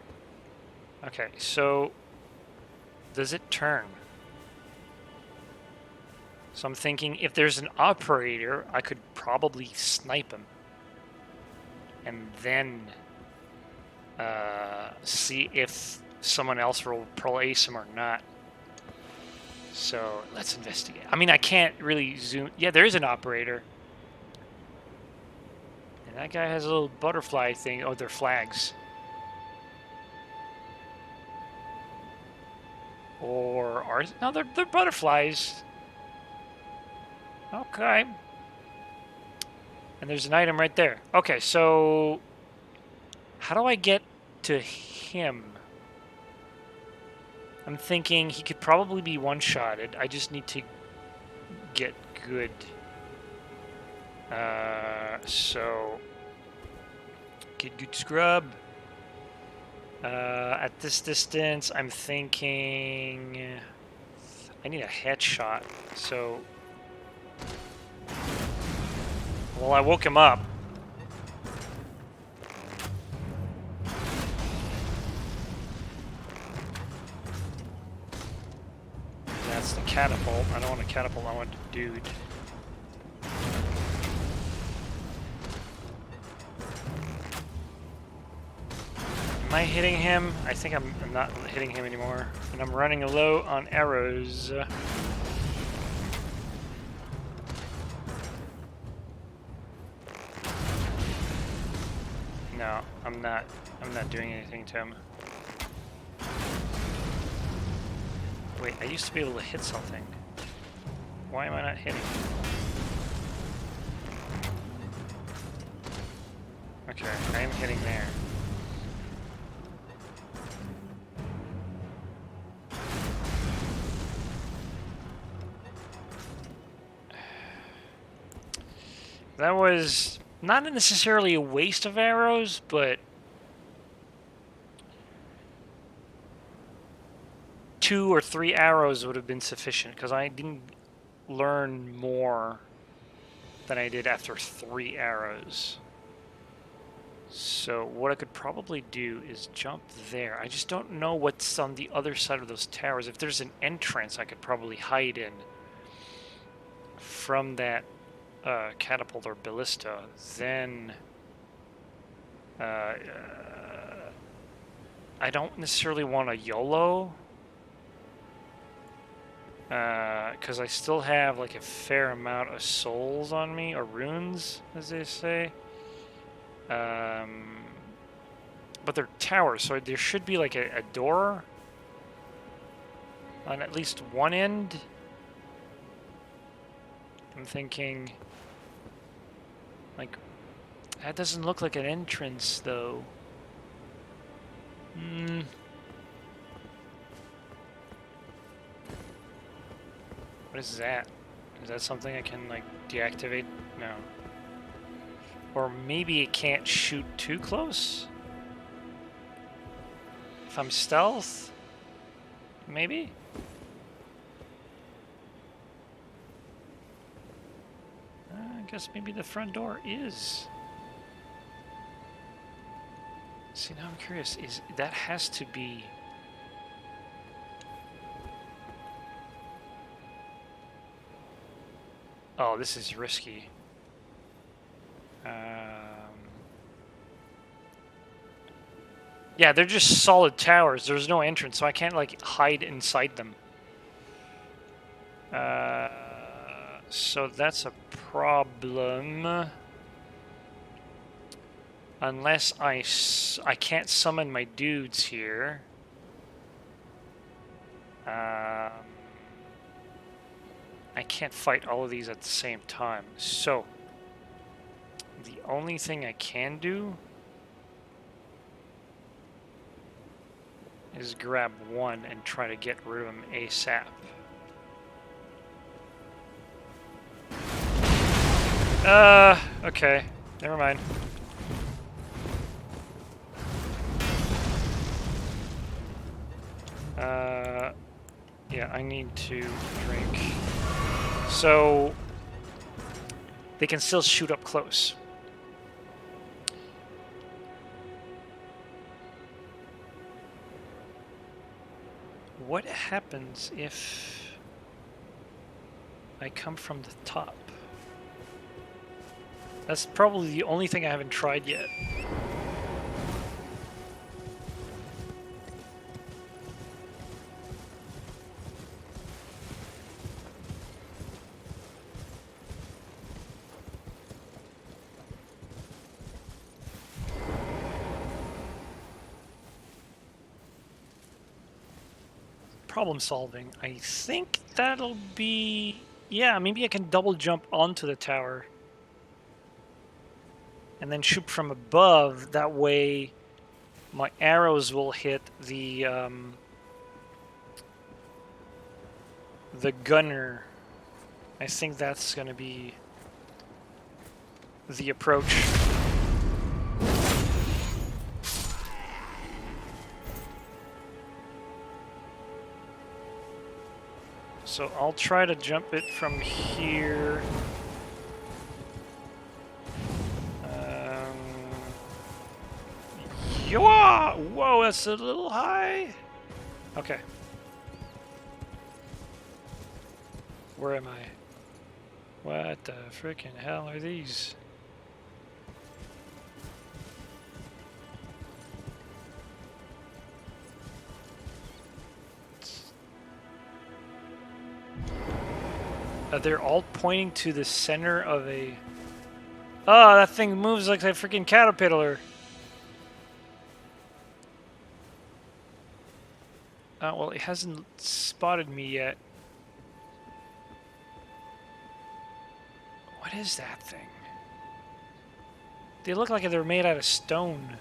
Okay, so... does it turn? So I'm thinking if there's an operator, I could probably snipe him. And then see if someone else will place him or not. So let's investigate. I mean, I can't really zoom. Yeah, there is an operator. And That guy has a little butterfly thing. Oh, they're flags. Or are... No, they're butterflies. Okay. And there's an item right there. Okay, so... How do I get to him? I'm thinking he could probably be one-shotted. I just need to get good. So... Get good scrub. At this distance, I'm thinking... I need a headshot, so... Well, I woke him up. That's the catapult. I don't want a catapult, I want a dude. Am I hitting him? I think I'm not hitting him anymore. And I'm running low on arrows. No, I'm not doing anything to him. Wait, I used to be able to hit something. Why am I not hitting? Okay, I am hitting there. That was not necessarily a waste of arrows, but 2 or 3 arrows would have been sufficient, because I didn't learn more than I did after 3 arrows. So what I could probably do is jump there. I just don't know what's on the other side of those towers. If there's an entrance I could probably hide in from that catapult or ballista, then I don't necessarily want a YOLO, because I still have like a fair amount of souls on me, or runes, as they say. But they're towers, so there should be like a door on at least one end. I'm thinking, like, that doesn't look like an entrance, though. What is that? Is that something I can, like, deactivate? No. Or maybe it can't shoot too close? If I'm stealth? Maybe? I guess maybe the front door is. See, now I'm curious. That has to be... Oh, this is risky. Yeah, they're just solid towers. There's no entrance, so I can't, like, hide inside them. So that's a problem. Unless I can't summon my dudes here. I can't fight all of these at the same time. So, the only thing I can do is grab one and try to get rid of him ASAP. Okay. Never mind. Yeah, I need to drink. So, they can still shoot up close. What happens if I come from the top? That's probably the only thing I haven't tried yet. problem solving. I think that'll be... Yeah, maybe I can double jump onto the tower. And then shoot from above. That way my arrows will hit the gunner. I think that's going to be the approach. So I'll try to jump it from here. Whoa, that's a little high. Okay. Where am I? What the freaking hell are these? They're all pointing to the center of a... Oh, that thing moves like a freaking caterpillar. Well, it hasn't spotted me yet. What is that thing? They look like they're made out of stone.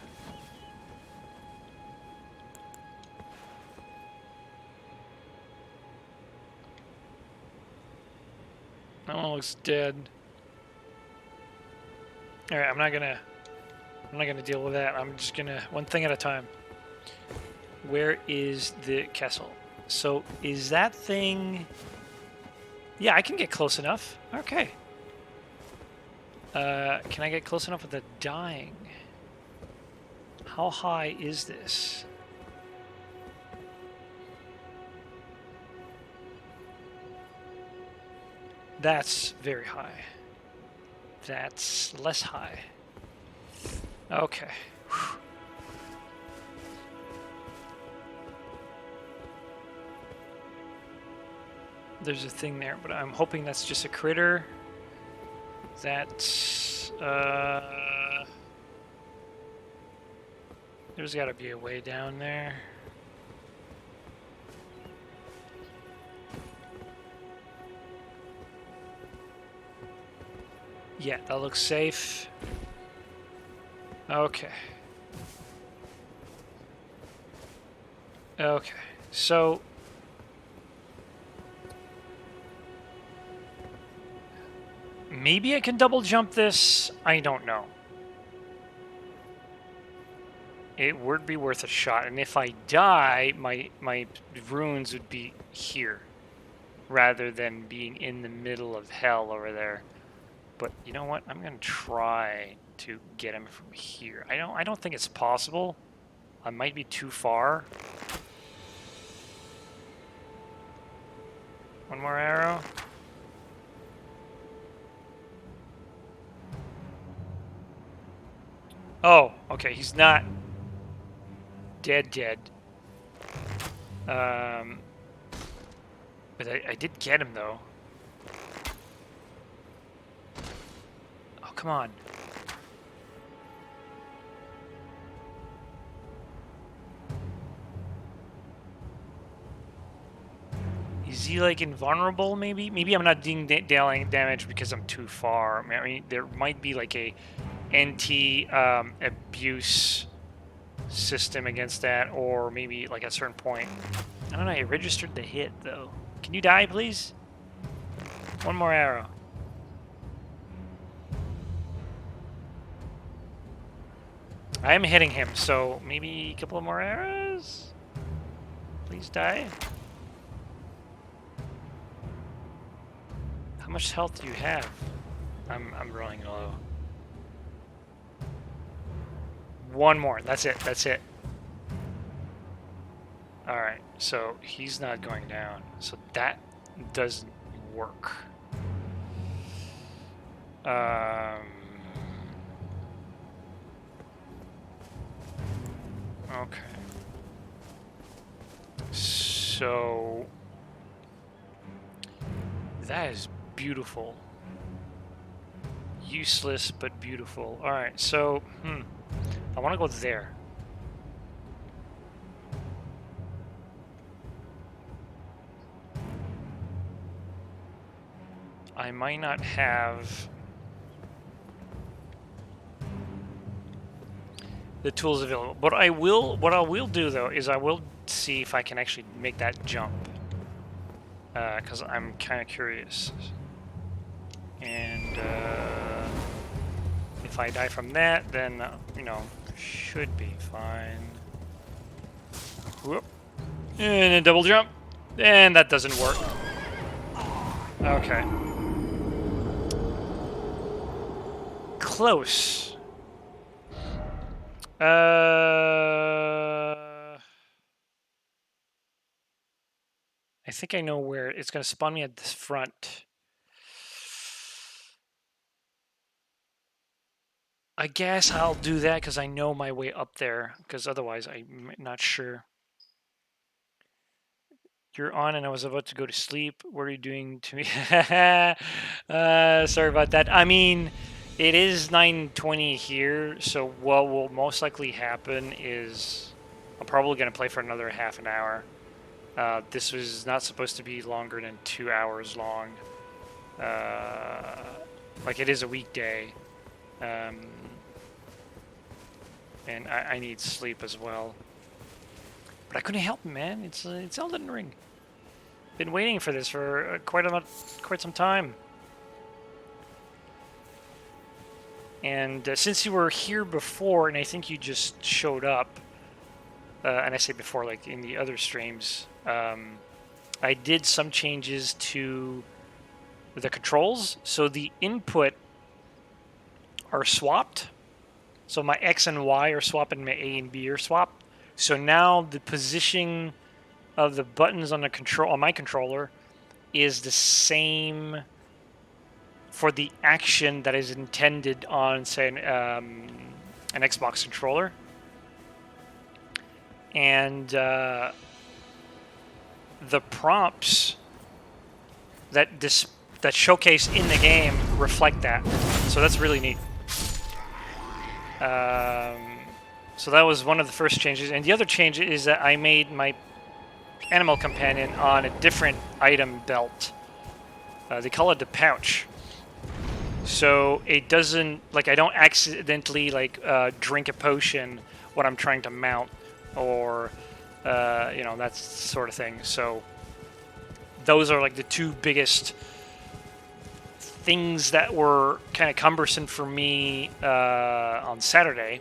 That one looks dead. Alright, I'm not gonna deal with that. I'm just gonna one thing at a time. Where is the castle? So is that thing... Yeah, I can get close enough. Okay. Can I get close enough without dying? How high is this? That's very high. That's less high. Okay. Whew. There's a thing there, but I'm hoping that's just a critter. That's... There's gotta be a way down there. Yeah, that looks safe. Okay. Okay, so... Maybe I can double jump this. I don't know. It would be worth a shot, and if I die, my runes would be here, rather than being in the middle of hell over there. But you know what? I'm gonna try to get him from here. I don't think it's possible. I might be too far. One more arrow. Oh, okay, he's not dead. But I did get him, though. Oh, come on. Is he, like, invulnerable, maybe? Maybe I'm not dealing damage because I'm too far. I mean, there might be, like, a anti-abuse system against that, or maybe like at a certain point. I don't know, it registered the hit though. Can you die, please? One more arrow. I am hitting him, so maybe a couple of more arrows? Please die. How much health do you have? I'm rolling low. One more. That's it. That's it. Alright, so he's not going down. So that doesn't work. Okay. So... That is beautiful. Useless, but beautiful. Alright, so... I want to go there. I might not have the tools available. But what I will do though is I will see if I can actually make that jump, because I'm kind of curious. And if I die from that, then you know, should be fine. Whoop. And a double jump, and that doesn't work. Okay. Close. I think I know where it's going to spawn me at this front. I guess I'll do that because I know my way up there, because otherwise I'm not sure. You're on and I was about to go to sleep. What are you doing to me? Sorry about that. I mean, it is 9:20 here, so what will most likely happen is I'm probably going to play for another half an hour. This was not supposed to be longer than 2 hours long. Like, it is a weekday. And I need sleep as well. But I couldn't help it, man. It's Elden Ring. Been waiting for this for quite some time. And since you were here before, and I think you just showed up, and I say before, like in the other streams, I did some changes to the controls. So the input are swapped. So my X and Y are swapped and my A and B are swapped. So now the position of the buttons on my controller is the same for the action that is intended on, say, an Xbox controller. And the prompts that showcase in the game reflect that. So that's really neat. So that was one of the first changes. And the other change is that I made my animal companion on a different item belt. They call it the pouch. So it doesn't, like, I don't accidentally, like, drink a potion when I'm trying to mount, or, you know, that sort of thing. So those are, like, the two biggest things that were kind of cumbersome for me on Saturday.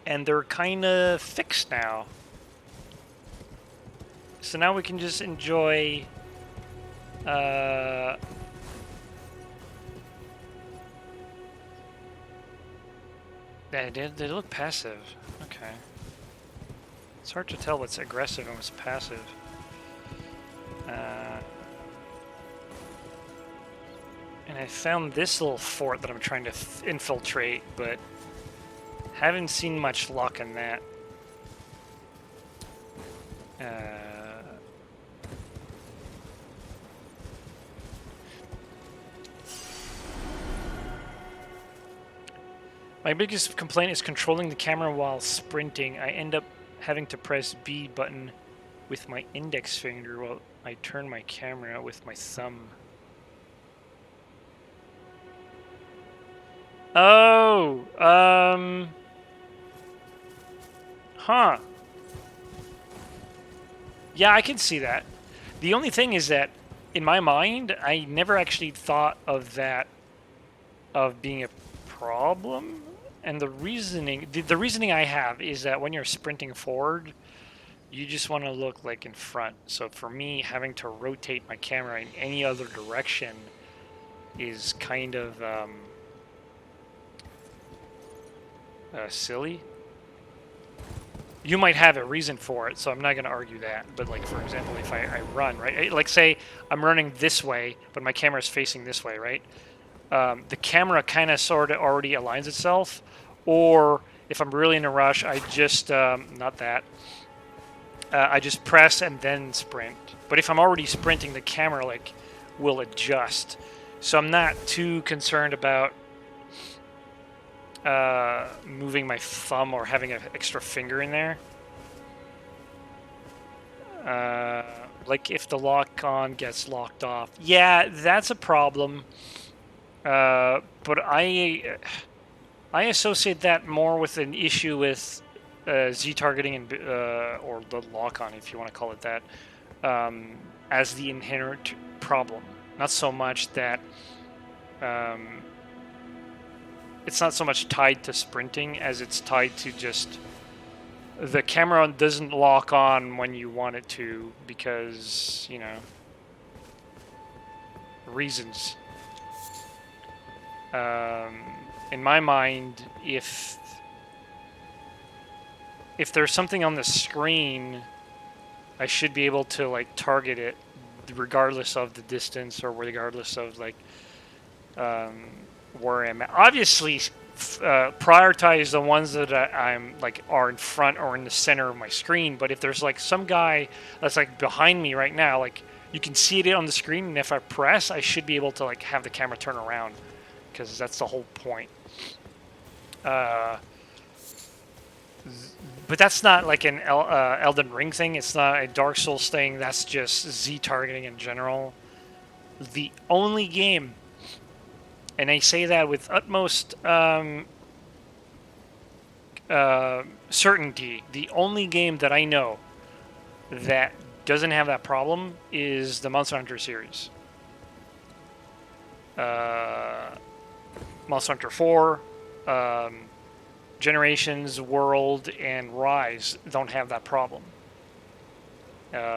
And they're kind of fixed now. So now we can just enjoy they look passive. Okay. It's hard to tell what's aggressive and what's passive. And I found this little fort that I'm trying to infiltrate, but haven't seen much luck in that. My biggest complaint is controlling the camera while sprinting. I end up having to press B button with my index finger while I turn my camera with my thumb. Oh, huh. Yeah, I can see that. The only thing is that, in my mind, I never actually thought of that, of being a problem. And the reasoning I have is that when you're sprinting forward, you just want to look, like, in front. So for me, having to rotate my camera in any other direction is kind of silly. You might have a reason for it, so I'm not going to argue that. But, like, for example, if I run, right? Like, say I'm running this way, but my camera is facing this way, right? The camera kind of sort of already aligns itself. Or if I'm really in a rush, I just, not that. I just press and then sprint. But if I'm already sprinting, the camera, like, will adjust. So I'm not too concerned about moving my thumb or having an extra finger in there. Like if the lock-on gets locked off. Yeah, that's a problem. But I associate that more with an issue with Z targeting and or the lock-on, if you want to call it that, as the inherent problem. Not so much that um, it's not so much tied to sprinting as it's tied to just the camera doesn't lock on when you want it to because, you know, reasons. In my mind, if there's something on the screen, I should be able to like target it regardless of the distance or regardless of like where I'm at. Obviously, prioritize the ones that I'm like are in front or in the center of my screen. But if there's like some guy that's like behind me right now, like you can see it on the screen, and if I press, I should be able to like have the camera turn around because that's the whole point. But that's not like an Elden Ring thing. It's not a Dark Souls thing. That's just Z targeting in general. The only game, and I say that with utmost certainty, the only game that I know that doesn't have that problem is the Monster Hunter series. Monster Hunter 4, Generations, World, and Rise don't have that problem.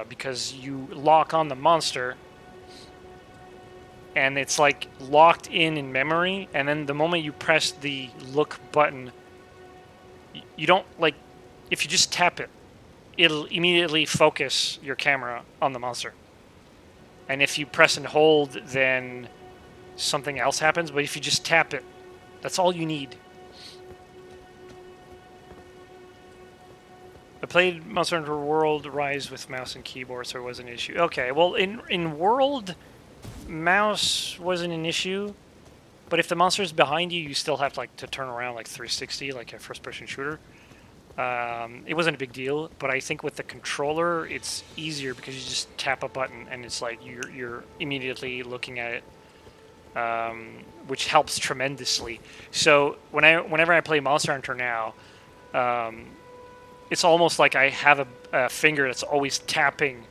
Because you lock on the monster and it's like locked in memory, and then the moment you press the look button, you don't like, if you just tap it, it'll immediately focus your camera on the monster. And if you press and hold, then something else happens, but if you just tap it, that's all you need. I played Monster Hunter World Rise with mouse and keyboard, so it was an issue. Okay, well, in World, mouse wasn't an issue, but if the monster's behind you, you still have like to turn around like 360, like a first-person shooter. It wasn't a big deal, but I think with the controller, it's easier because you just tap a button and it's like you're immediately looking at it, which helps tremendously. So whenever I play Monster Hunter now, it's almost like I have a finger that's always tapping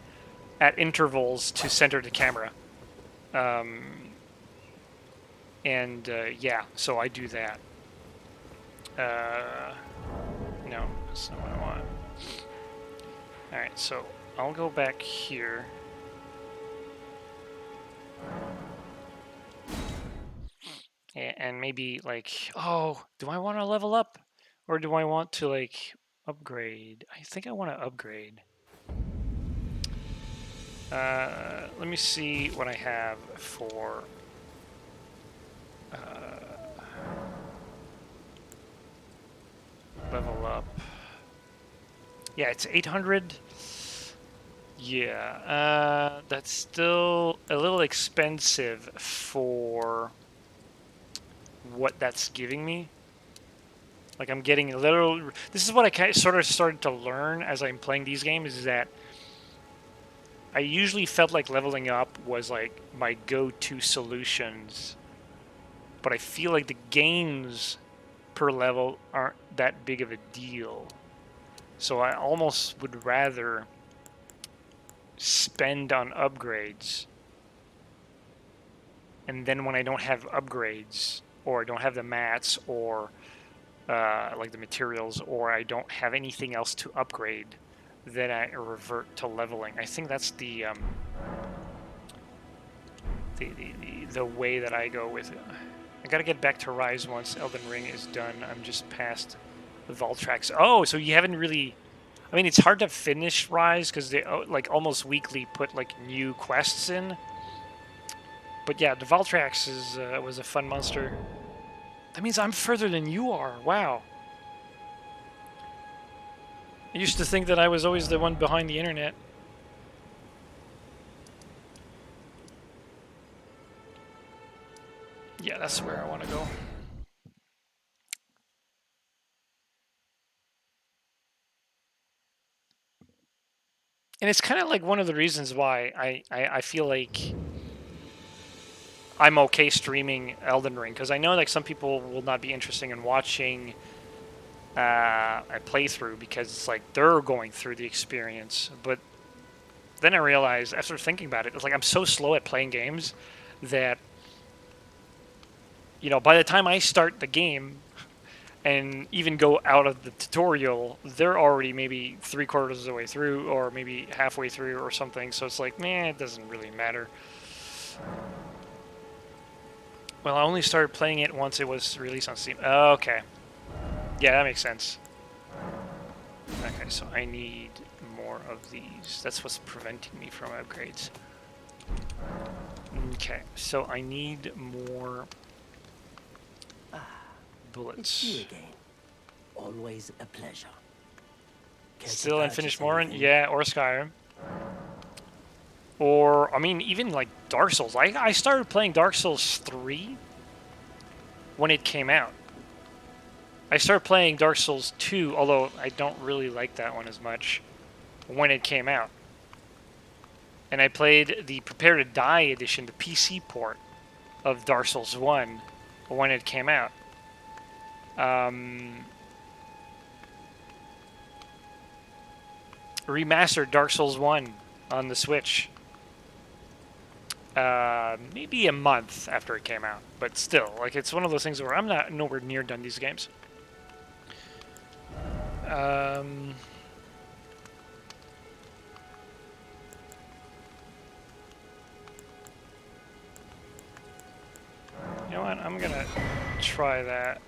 at intervals to center the camera. Yeah, so I do that. No, that's not what I want. Alright, so I'll go back here. And maybe, like, oh, do I want to level up? Or do I want to, like, upgrade? I think I want to upgrade. Let me see what I have for... level up. Yeah, it's 800. Yeah, that's still a little expensive for what that's giving me. Like, I'm getting a little... This is what I sort of started to learn as I'm playing these games, is that I usually felt like leveling up was like my go-to solutions, but I feel like the gains per level aren't that big of a deal. So I almost would rather spend on upgrades, and then when I don't have upgrades, or I don't have the mats, or like the materials, or I don't have anything else to upgrade, then I revert to leveling. I think that's the way that I go with it. I gotta get back to Rise once Elden Ring is done. I'm just past the vault tracks. Oh, so you haven't really... I mean, it's hard to finish Rise because they like almost weekly put like new quests in. But yeah, the Valtrax was a fun monster. That means I'm further than you are. Wow. I used to think that I was always the one behind the internet. Yeah, that's where I want to go. And it's kind of like one of the reasons why I feel like I'm okay streaming Elden Ring, because I know like some people will not be interested in watching a playthrough because it's like they're going through the experience. But then I realized, after thinking about it, it's like I'm so slow at playing games that, you know, by the time I start the game and even go out of the tutorial, they're already maybe 3/4 of the way through, or maybe halfway through or something. So it's like, man, it doesn't really matter. Well, I only started playing it once it was released on Steam. Okay. Yeah, that makes sense. Okay, so I need more of these. That's what's preventing me from upgrades. Okay, so I need more bullets. It's you again. Always a pleasure. Still unfinished Morrowind? Yeah, or Skyrim. Or, I mean, even like Dark Souls. I started playing Dark Souls 3 when it came out. I started playing Dark Souls 2, although I don't really like that one as much, when it came out. And I played the Prepare to Die edition, the PC port of Dark Souls 1 when it came out. Remastered Dark Souls 1 on the Switch. Maybe a month after it came out, but still, like, it's one of those things where I'm not nowhere near done these games. You know what? I'm gonna try that.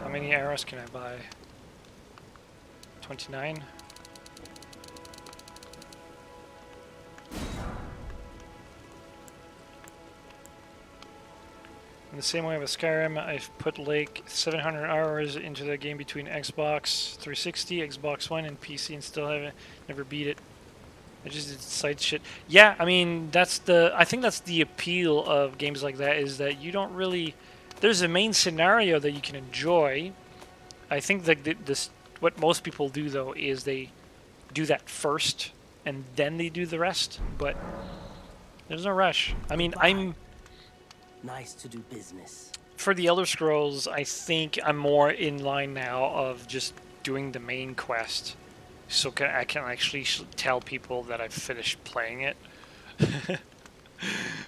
How many arrows can I buy? 29? In the same way with Skyrim, I've put like 700 hours into the game between Xbox 360, Xbox One, and PC, and still haven't never beat it. I just did side shit. Yeah, I mean, I think that's the appeal of games like that, is that you don't really, there's a main scenario that you can enjoy. I think that what most people do though is they do that first and then they do the rest, but there's no rush. I mean, I'm nice to do business. For the Elder Scrolls, I think I'm more in line now of just doing the main quest, so I can actually tell people that I've finished playing it.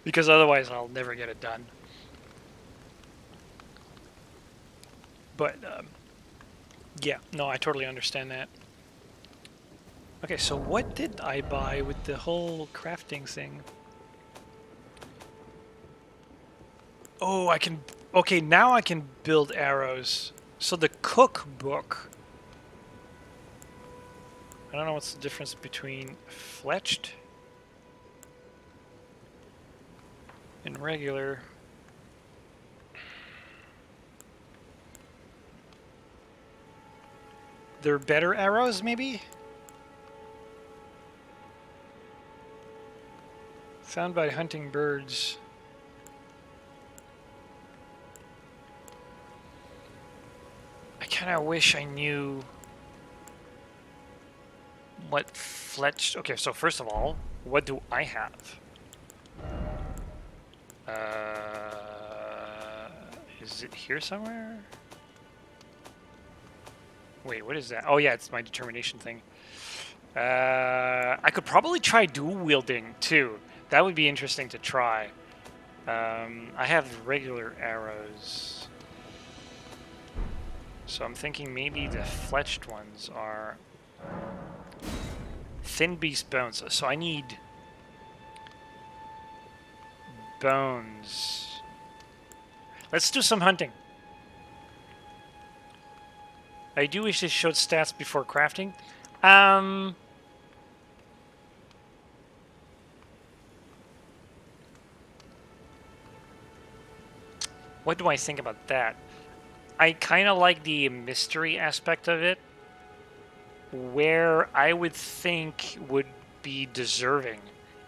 Because otherwise I'll never get it done. But yeah, no, I totally understand that. Okay, so what did I buy with the whole crafting thing? Oh, I can... Okay, now I can build arrows. So the cookbook... I don't know what's the difference between fletched and regular. They're better arrows, maybe? Found by hunting birds. I kind of wish I knew what fletched... Okay, so first of all, what do I have? Is it here somewhere? Wait, what is that? Oh yeah, it's my determination thing. I could probably try dual wielding too. That would be interesting to try. I have regular arrows. So I'm thinking maybe the fletched ones are thin beast bones. So I need bones. Let's do some hunting. I do wish this showed stats before crafting. What do I think about that? I kind of like the mystery aspect of it, where I would think would be deserving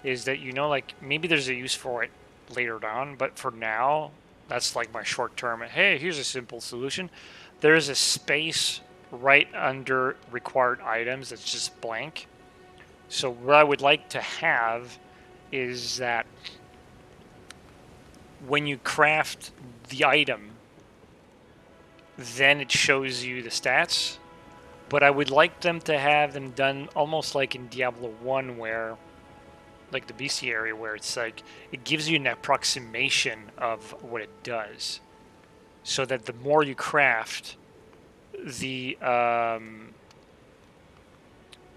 is that, you know, like maybe there's a use for it later on, but for now, that's like my short term. Hey, here's a simple solution. There is a space right under required items that's just blank. So what I would like to have is that when you craft the item, then it shows you the stats. But I would like them to have them done almost like in Diablo 1, where, like the bestiary, where it's like, it gives you an approximation of what it does. So that the more you craft, the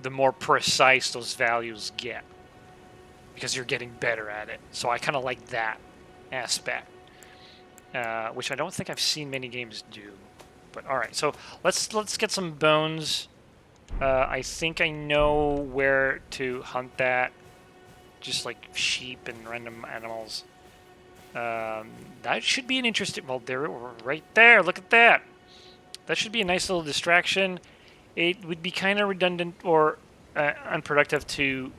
more precise those values get. Because you're getting better at it. So I kind of like that aspect. Which I don't think I've seen many games do. But alright, so let's get some bones. I think I know where to hunt that. Just like sheep and random animals. That should be an interesting... Well, they're right there. Look at that. That should be a nice little distraction. It would be kind of redundant or unproductive to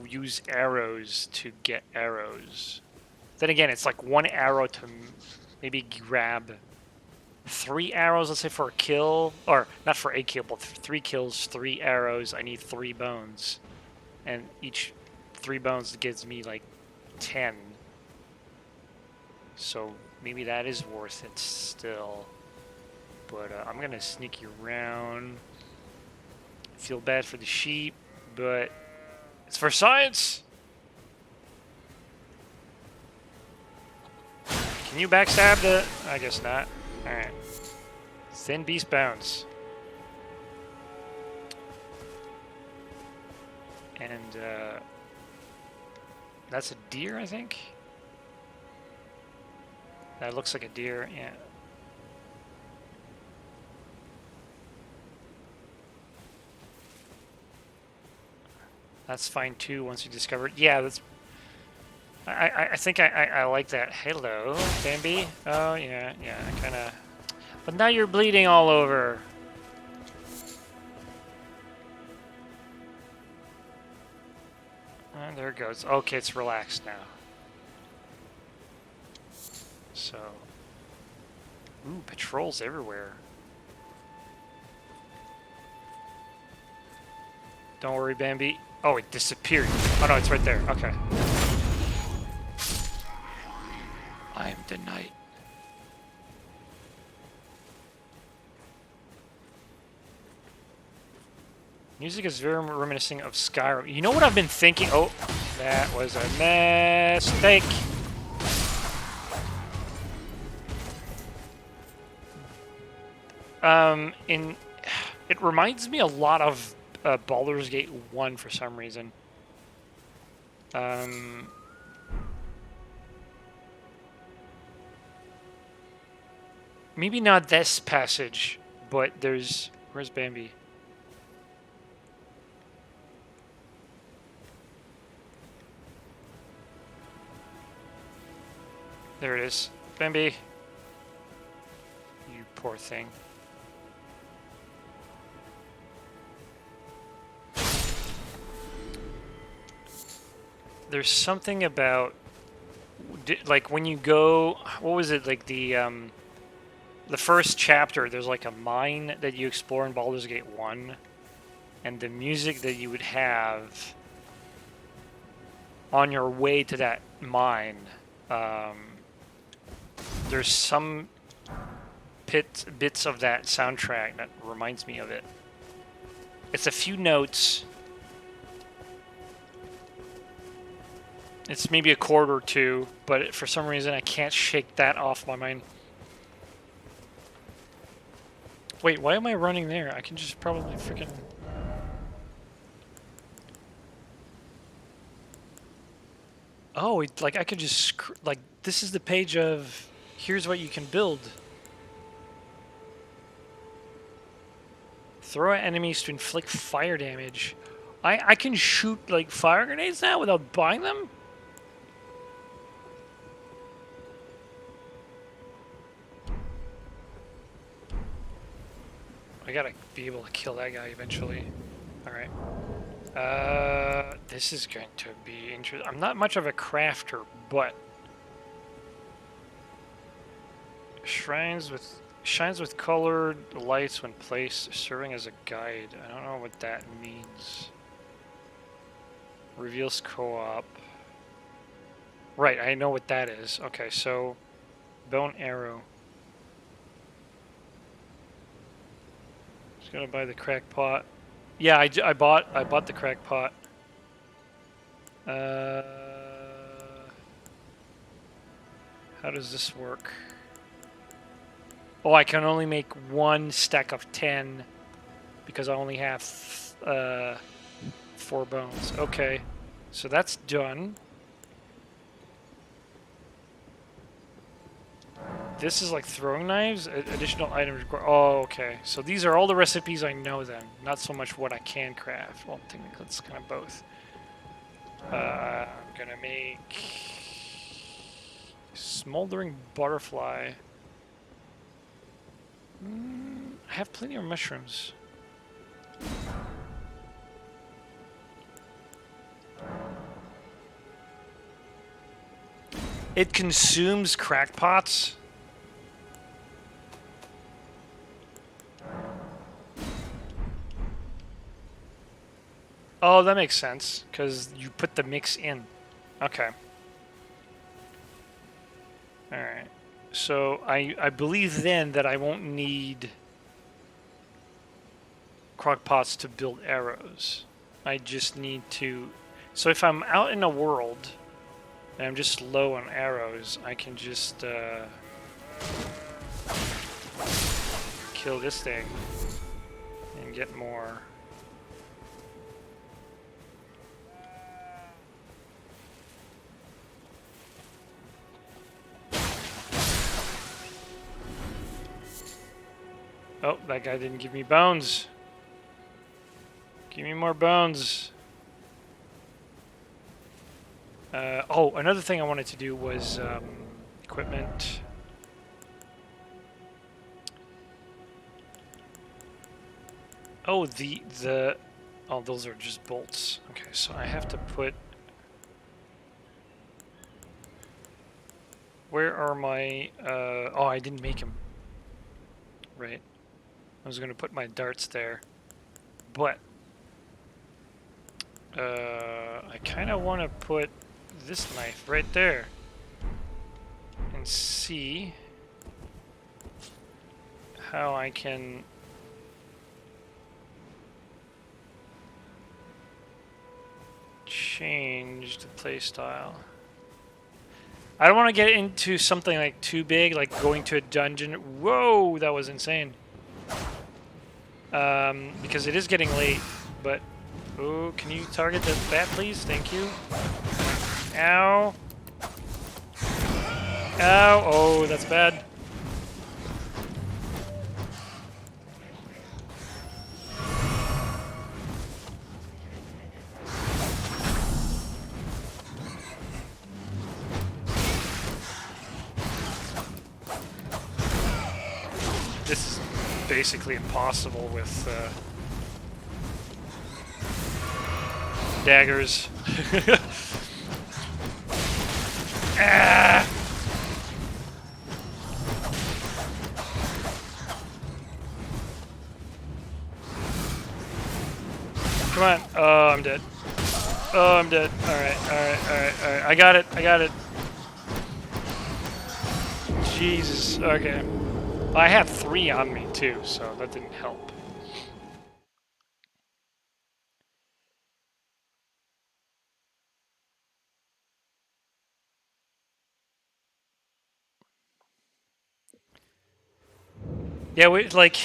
use arrows to get arrows. Then again, it's like one arrow to maybe grab 3 arrows, let's say, for a kill. Or, not for a kill, but 3 kills, 3 arrows. I need 3 bones. And each 3 bones gives me, like, 10. So, maybe that is worth it still. But I'm going to sneak you around. Feel bad for the sheep, but it's for science! Can you backstab the... I guess not. Alright. Thin beast bounce. And, that's a deer, I think? That looks like a deer, yeah. That's fine too once you discover it. Yeah, that's... I think I like that. Hello, Bambi. Oh, yeah, kind of... But now you're bleeding all over. And there it goes. Okay, it's relaxed now. So... Ooh, patrols everywhere. Don't worry, Bambi. Oh, it disappeared. Oh no, it's right there. Okay. I am the knight. Music is very reminiscent of Skyrim. You know what I've been thinking? Oh, that was a mistake. It reminds me a lot of Baldur's Gate 1 for some reason. Maybe not this passage, but there's... Where's Bambi? There it is. Bambi. You poor thing. There's something about... Like, when you go... What was it? Like, the first chapter, there's like a mine that you explore in Baldur's Gate 1. And the music that you would have on your way to that mine... there's some bits of that soundtrack that reminds me of it. It's a few notes. It's maybe a chord or two, but for some reason I can't shake that off my mind. Wait, why am I running there? I can just probably freaking... Oh, like I could just... Like, this is the page of... Here's what you can build. Throw at enemies to inflict fire damage. I can shoot, like, fire grenades now without buying them? I gotta be able to kill that guy eventually. Alright. This is going to be interesting. I'm not much of a crafter, but shines with colored lights when placed, serving as a guide. I don't know what that means. Reveals co-op. Right, I know what that is. Okay, so bone arrow. Just gonna buy the crack pot. Yeah, I bought the crack pot. How does this work? Oh, I can only make one stack of 10 because I only have 4 bones. Okay, so that's done. This is like throwing knives. Additional items required. Oh, okay. So these are all the recipes I know then. Not so much what I can craft. Well, technically it's kind of both. I'm gonna make smoldering butterfly. I have plenty of mushrooms. It consumes crackpots. Oh, that makes sense, because you put the mix in. Okay. Alright. So I believe then that I won't need crockpots to build arrows. I just need to... So if I'm out in a world and I'm just low on arrows, I can just kill this thing and get more. Oh, that guy didn't give me bones. Give me more bones. Oh, another thing I wanted to do was equipment. Oh, oh, those are just bolts. Okay, so I have to put... Where are my... oh, I didn't make them. Right. I was going to put my darts there. But... I kind of want to put this knife right there. And see how I can... change the playstyle. I don't want to get into something like too big, like going to a dungeon. Whoa, that was insane. Because it is getting late, but... Oh, can you target that, please? Thank you. Ow. Ow. Oh, that's bad. This is basically impossible with daggers. Ah! Come on. Oh, I'm dead. Oh, I'm dead. Alright, alright, alright, alright. I got it. I got it. Jesus. Okay. I had 3 on me, too, so that didn't help. Yeah,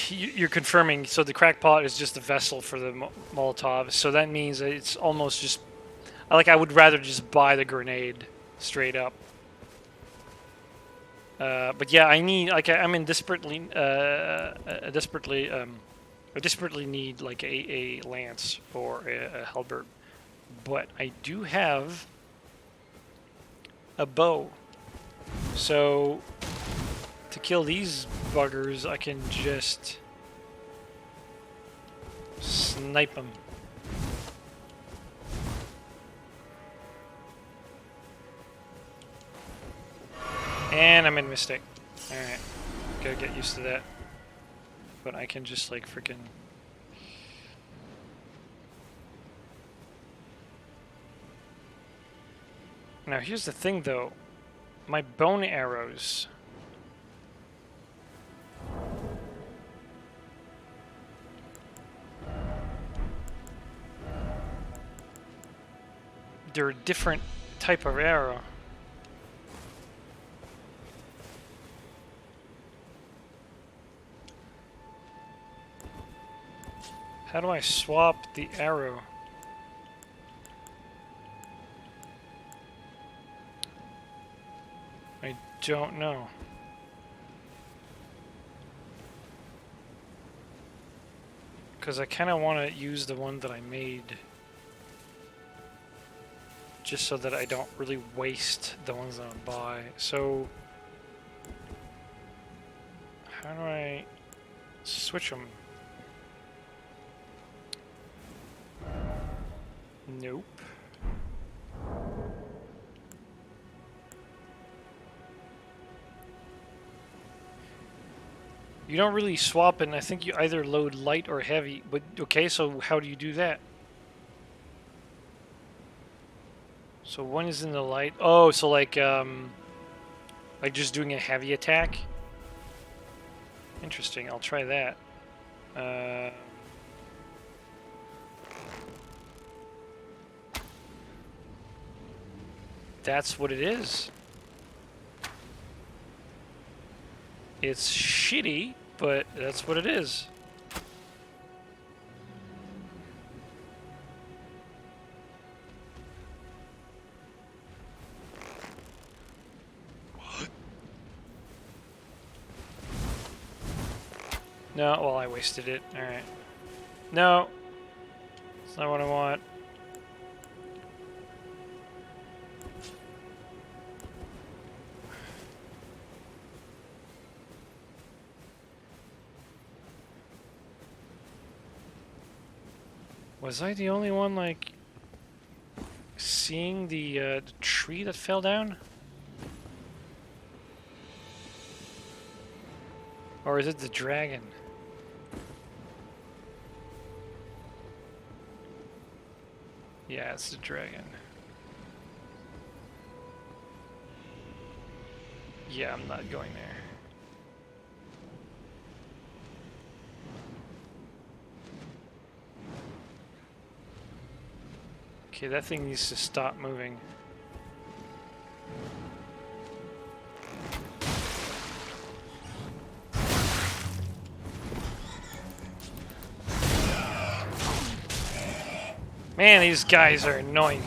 you're confirming, so the crackpot is just a vessel for the Molotov, so that means that it's almost just... Like, I would rather just buy the grenade straight up. But yeah, I need, like, I'm in desperately, I desperately need, like, a lance or a halberd. But I do have a bow. So, to kill these buggers, I can just snipe them. And I made a mistake. Alright. Gotta get used to that. But I can just, like, freaking... Now, here's the thing, though. My bone arrows... They're a different type of arrow. How do I swap the arrow? I don't know. Because I kind of want to use the one that I made. Just so that I don't really waste the ones that I buy. So, how do I switch them? Nope. You don't really swap it, and I think you either load light or heavy. But okay, so how do you do that? So one is in the light. Oh, so like just doing a heavy attack. Interesting. I'll try that. That's what it is. It's shitty, but that's what it is. No, well, I wasted it. Alright. No. That's not what I want. Was I the only one, like, seeing the tree that fell down? Or is it the dragon? Yeah, it's the dragon. Yeah, I'm not going there. Okay, that thing needs to stop moving. Man, these guys are annoying.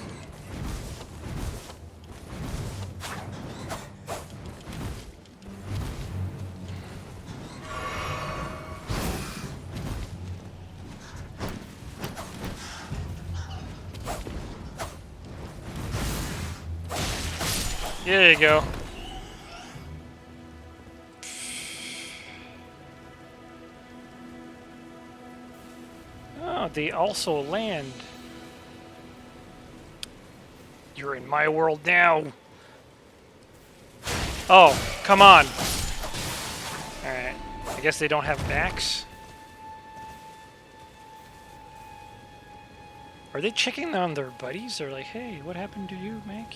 There you go. Oh, they also land. You're in my world now. Oh, come on. Alright. I guess they don't have backs. Are they checking on their buddies? They're like, hey, what happened to you, Meg?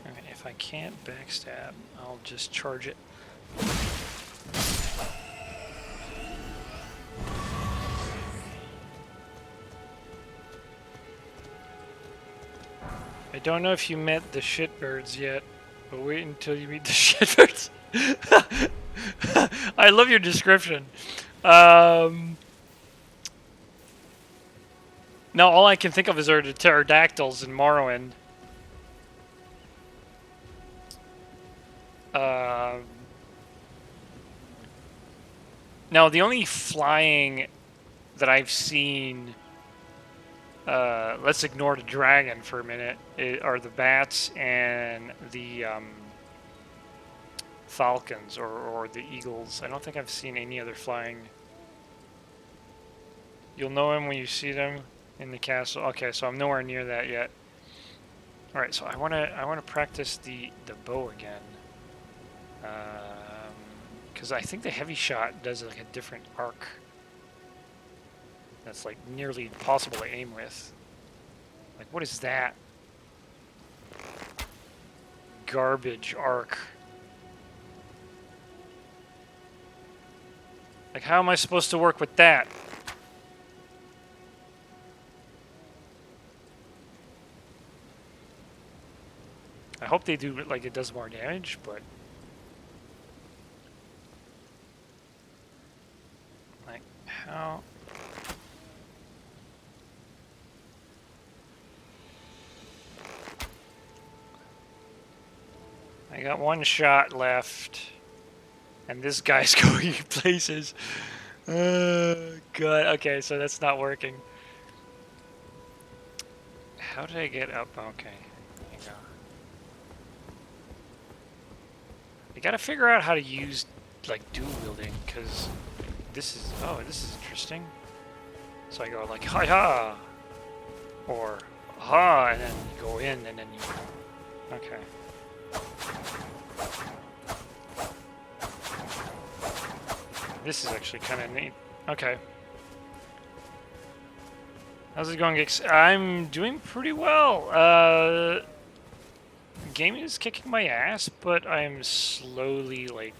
Alright, if I can't backstab, I'll just charge it. I don't know if you met the shitbirds yet, but wait until you meet the shitbirds. I love your description. No, all I can think of is the pterodactyls in Morrowind. Now, the only flying that I've seen... let's ignore the dragon for a minute. Are the bats and the falcons or the eagles. I don't think I've seen any other flying. You'll know them when you see them in the castle. Okay, so I'm nowhere near that yet. All right, so I wanna practice the bow again, because I think the heavy shot does like a different arc. That's like nearly impossible to aim with. Like, what is that? Garbage arc. Like, how am I supposed to work with that? I hope they do, like, it does more damage, but... Like, how... I got one shot left, and this guy's going places. God, okay, so that's not working. How did I get up? Okay, there you go. I gotta figure out how to use, like, dual wielding, because this is, oh, this is interesting. So I go like, hi-ha, or ha, and then you go in, and then you, okay. This is actually kind of neat. Okay. How's it going, Geeks? I'm doing pretty well. Gaming is kicking my ass, but I'm slowly, like,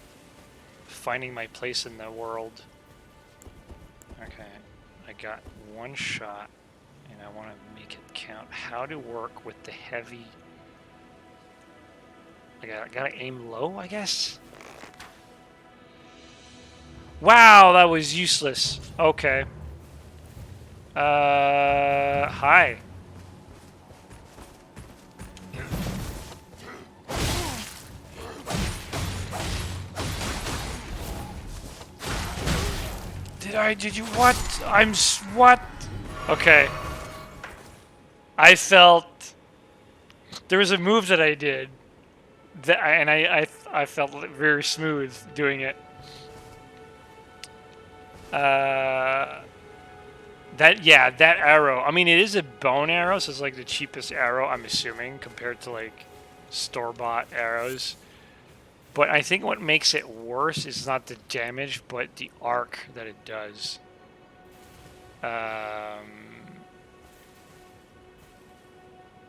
finding my place in the world. Okay. I got one shot, and I want to make it count. How to work with the heavy... I gotta aim low, I guess? Wow, that was useless. Okay. Hi. Did you, what? What? Okay. I felt, there was a move that I did, that, and I felt very smooth doing it. That arrow. I mean, it is a bone arrow, so it's like the cheapest arrow, I'm assuming, compared to like store-bought arrows. But I think what makes it worse is not the damage, but the arc that it does. I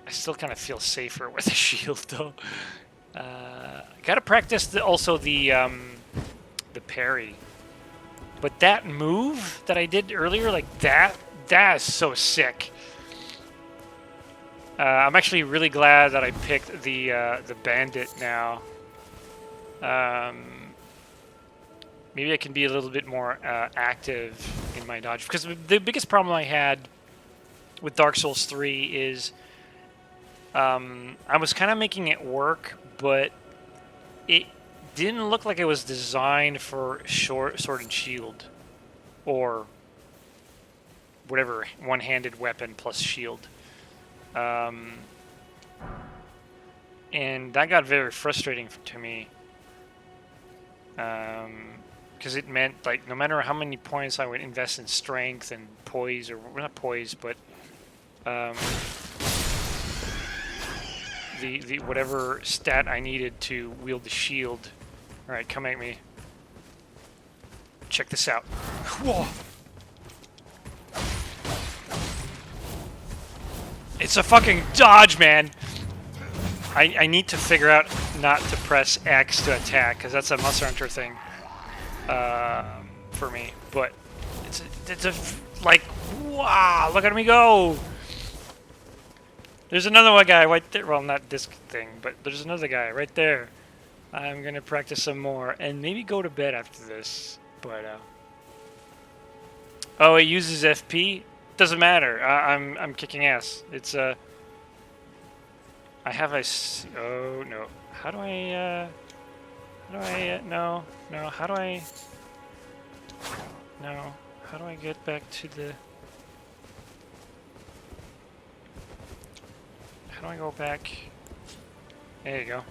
still kind of feel safer with a shield, though. Gotta practice also the parry. But that move that I did earlier, like that is so sick. I'm actually really glad that I picked the bandit now. Maybe I can be a little bit more active in my dodge, because the biggest problem I had with Dark Souls 3 is I was kind of making it work, but it didn't look like it was designed for sword and shield, or whatever one-handed weapon plus shield. And that got very frustrating to me. Because it meant, like, no matter how many points I would invest in strength and poise, or not poise, but the whatever stat I needed to wield the shield. All right, come at me. Check this out. Whoa! It's a fucking dodge, man. I need to figure out not to press X to attack, because that's a Monster Hunter thing for me. But it's a like, wow! Look at me go! There's another one guy right there. Well, not this thing, but there's another guy right there. I'm gonna practice some more and maybe go to bed after this. But oh, it uses FP. Doesn't matter. I'm kicking ass. It's I have a. Oh no. How do I? No. How do I? No. How do I get back to the? How do I go back? There you go.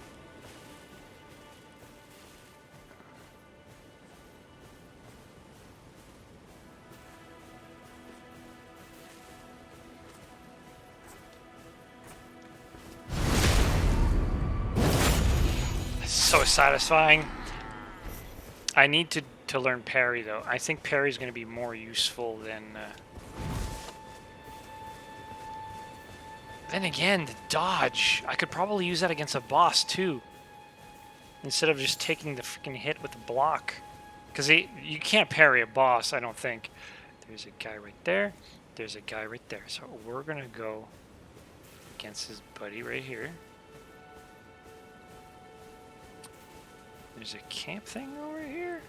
was satisfying. I need to learn parry, though. I think parry is going to be more useful than... Then again, the dodge. I could probably use that against a boss, too. Instead of just taking the freaking hit with the block. Because you can't parry a boss, I don't think. There's a guy right there. There's a guy right there. So we're going to go against his buddy right here. There's a camp thing over here.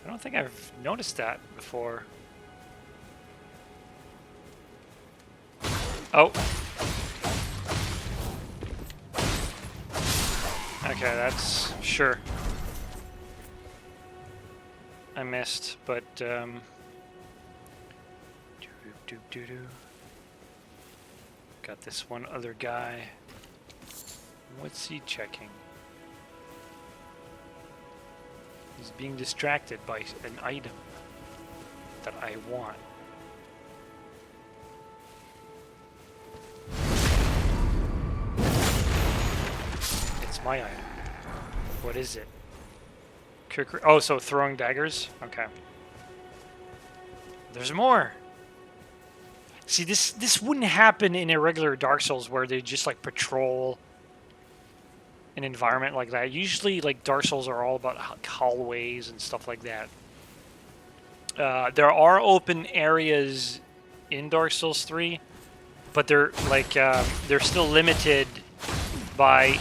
I don't think I've noticed that before. Oh. Okay, that's... Sure. I missed, but, got this one other guy. What's he checking? He's being distracted by an item that I want. It's my item. What is it? Oh, so throwing daggers? Okay. There's more! See, this wouldn't happen in a regular Dark Souls where they just, like, patrol an environment like that. Usually, like, Dark Souls are all about hallways and stuff like that. There are open areas in Dark Souls 3, but they're, like, they're still limited by...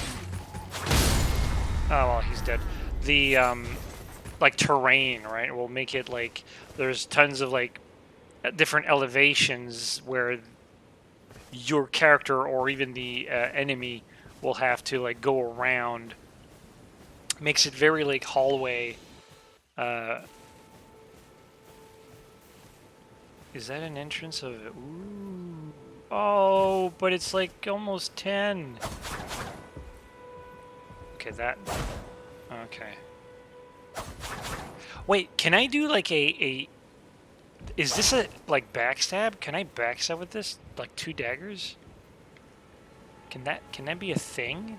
Oh, well, he's dead. The, like, terrain, right? Will make it, like, there's tons of, like, different elevations where your character or even the enemy will have to, like, go around. Makes it very, like, hallway. Is that an entrance of... Ooh. Oh, but it's, like, almost 10. Okay, that... Okay. Wait, can I do, like, a... Is this a, like, backstab? Can I backstab with this? Like, 2 daggers? Can that be a thing?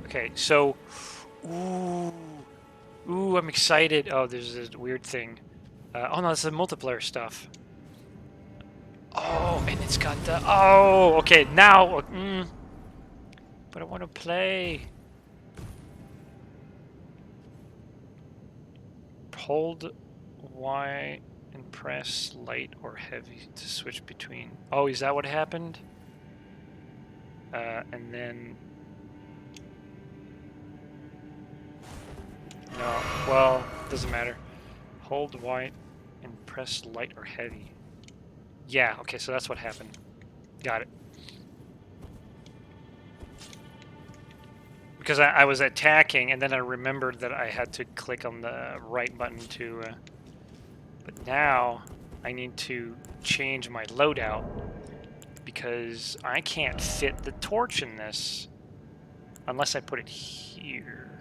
Okay, so... Ooh. Ooh, I'm excited. Oh, there's this weird thing. Oh, no, this is multiplayer stuff. Oh, and it's got the... Oh, okay, now... But I want to play. Hold Y and press light or heavy to switch between. Oh, is that what happened? And then... No, well, doesn't matter. Hold Y and press light or heavy. Yeah, okay, so that's what happened. Got it. Because I was attacking, and then I remembered that I had to click on the right button to... But now, I need to change my loadout, because I can't fit the torch in this, unless I put it here.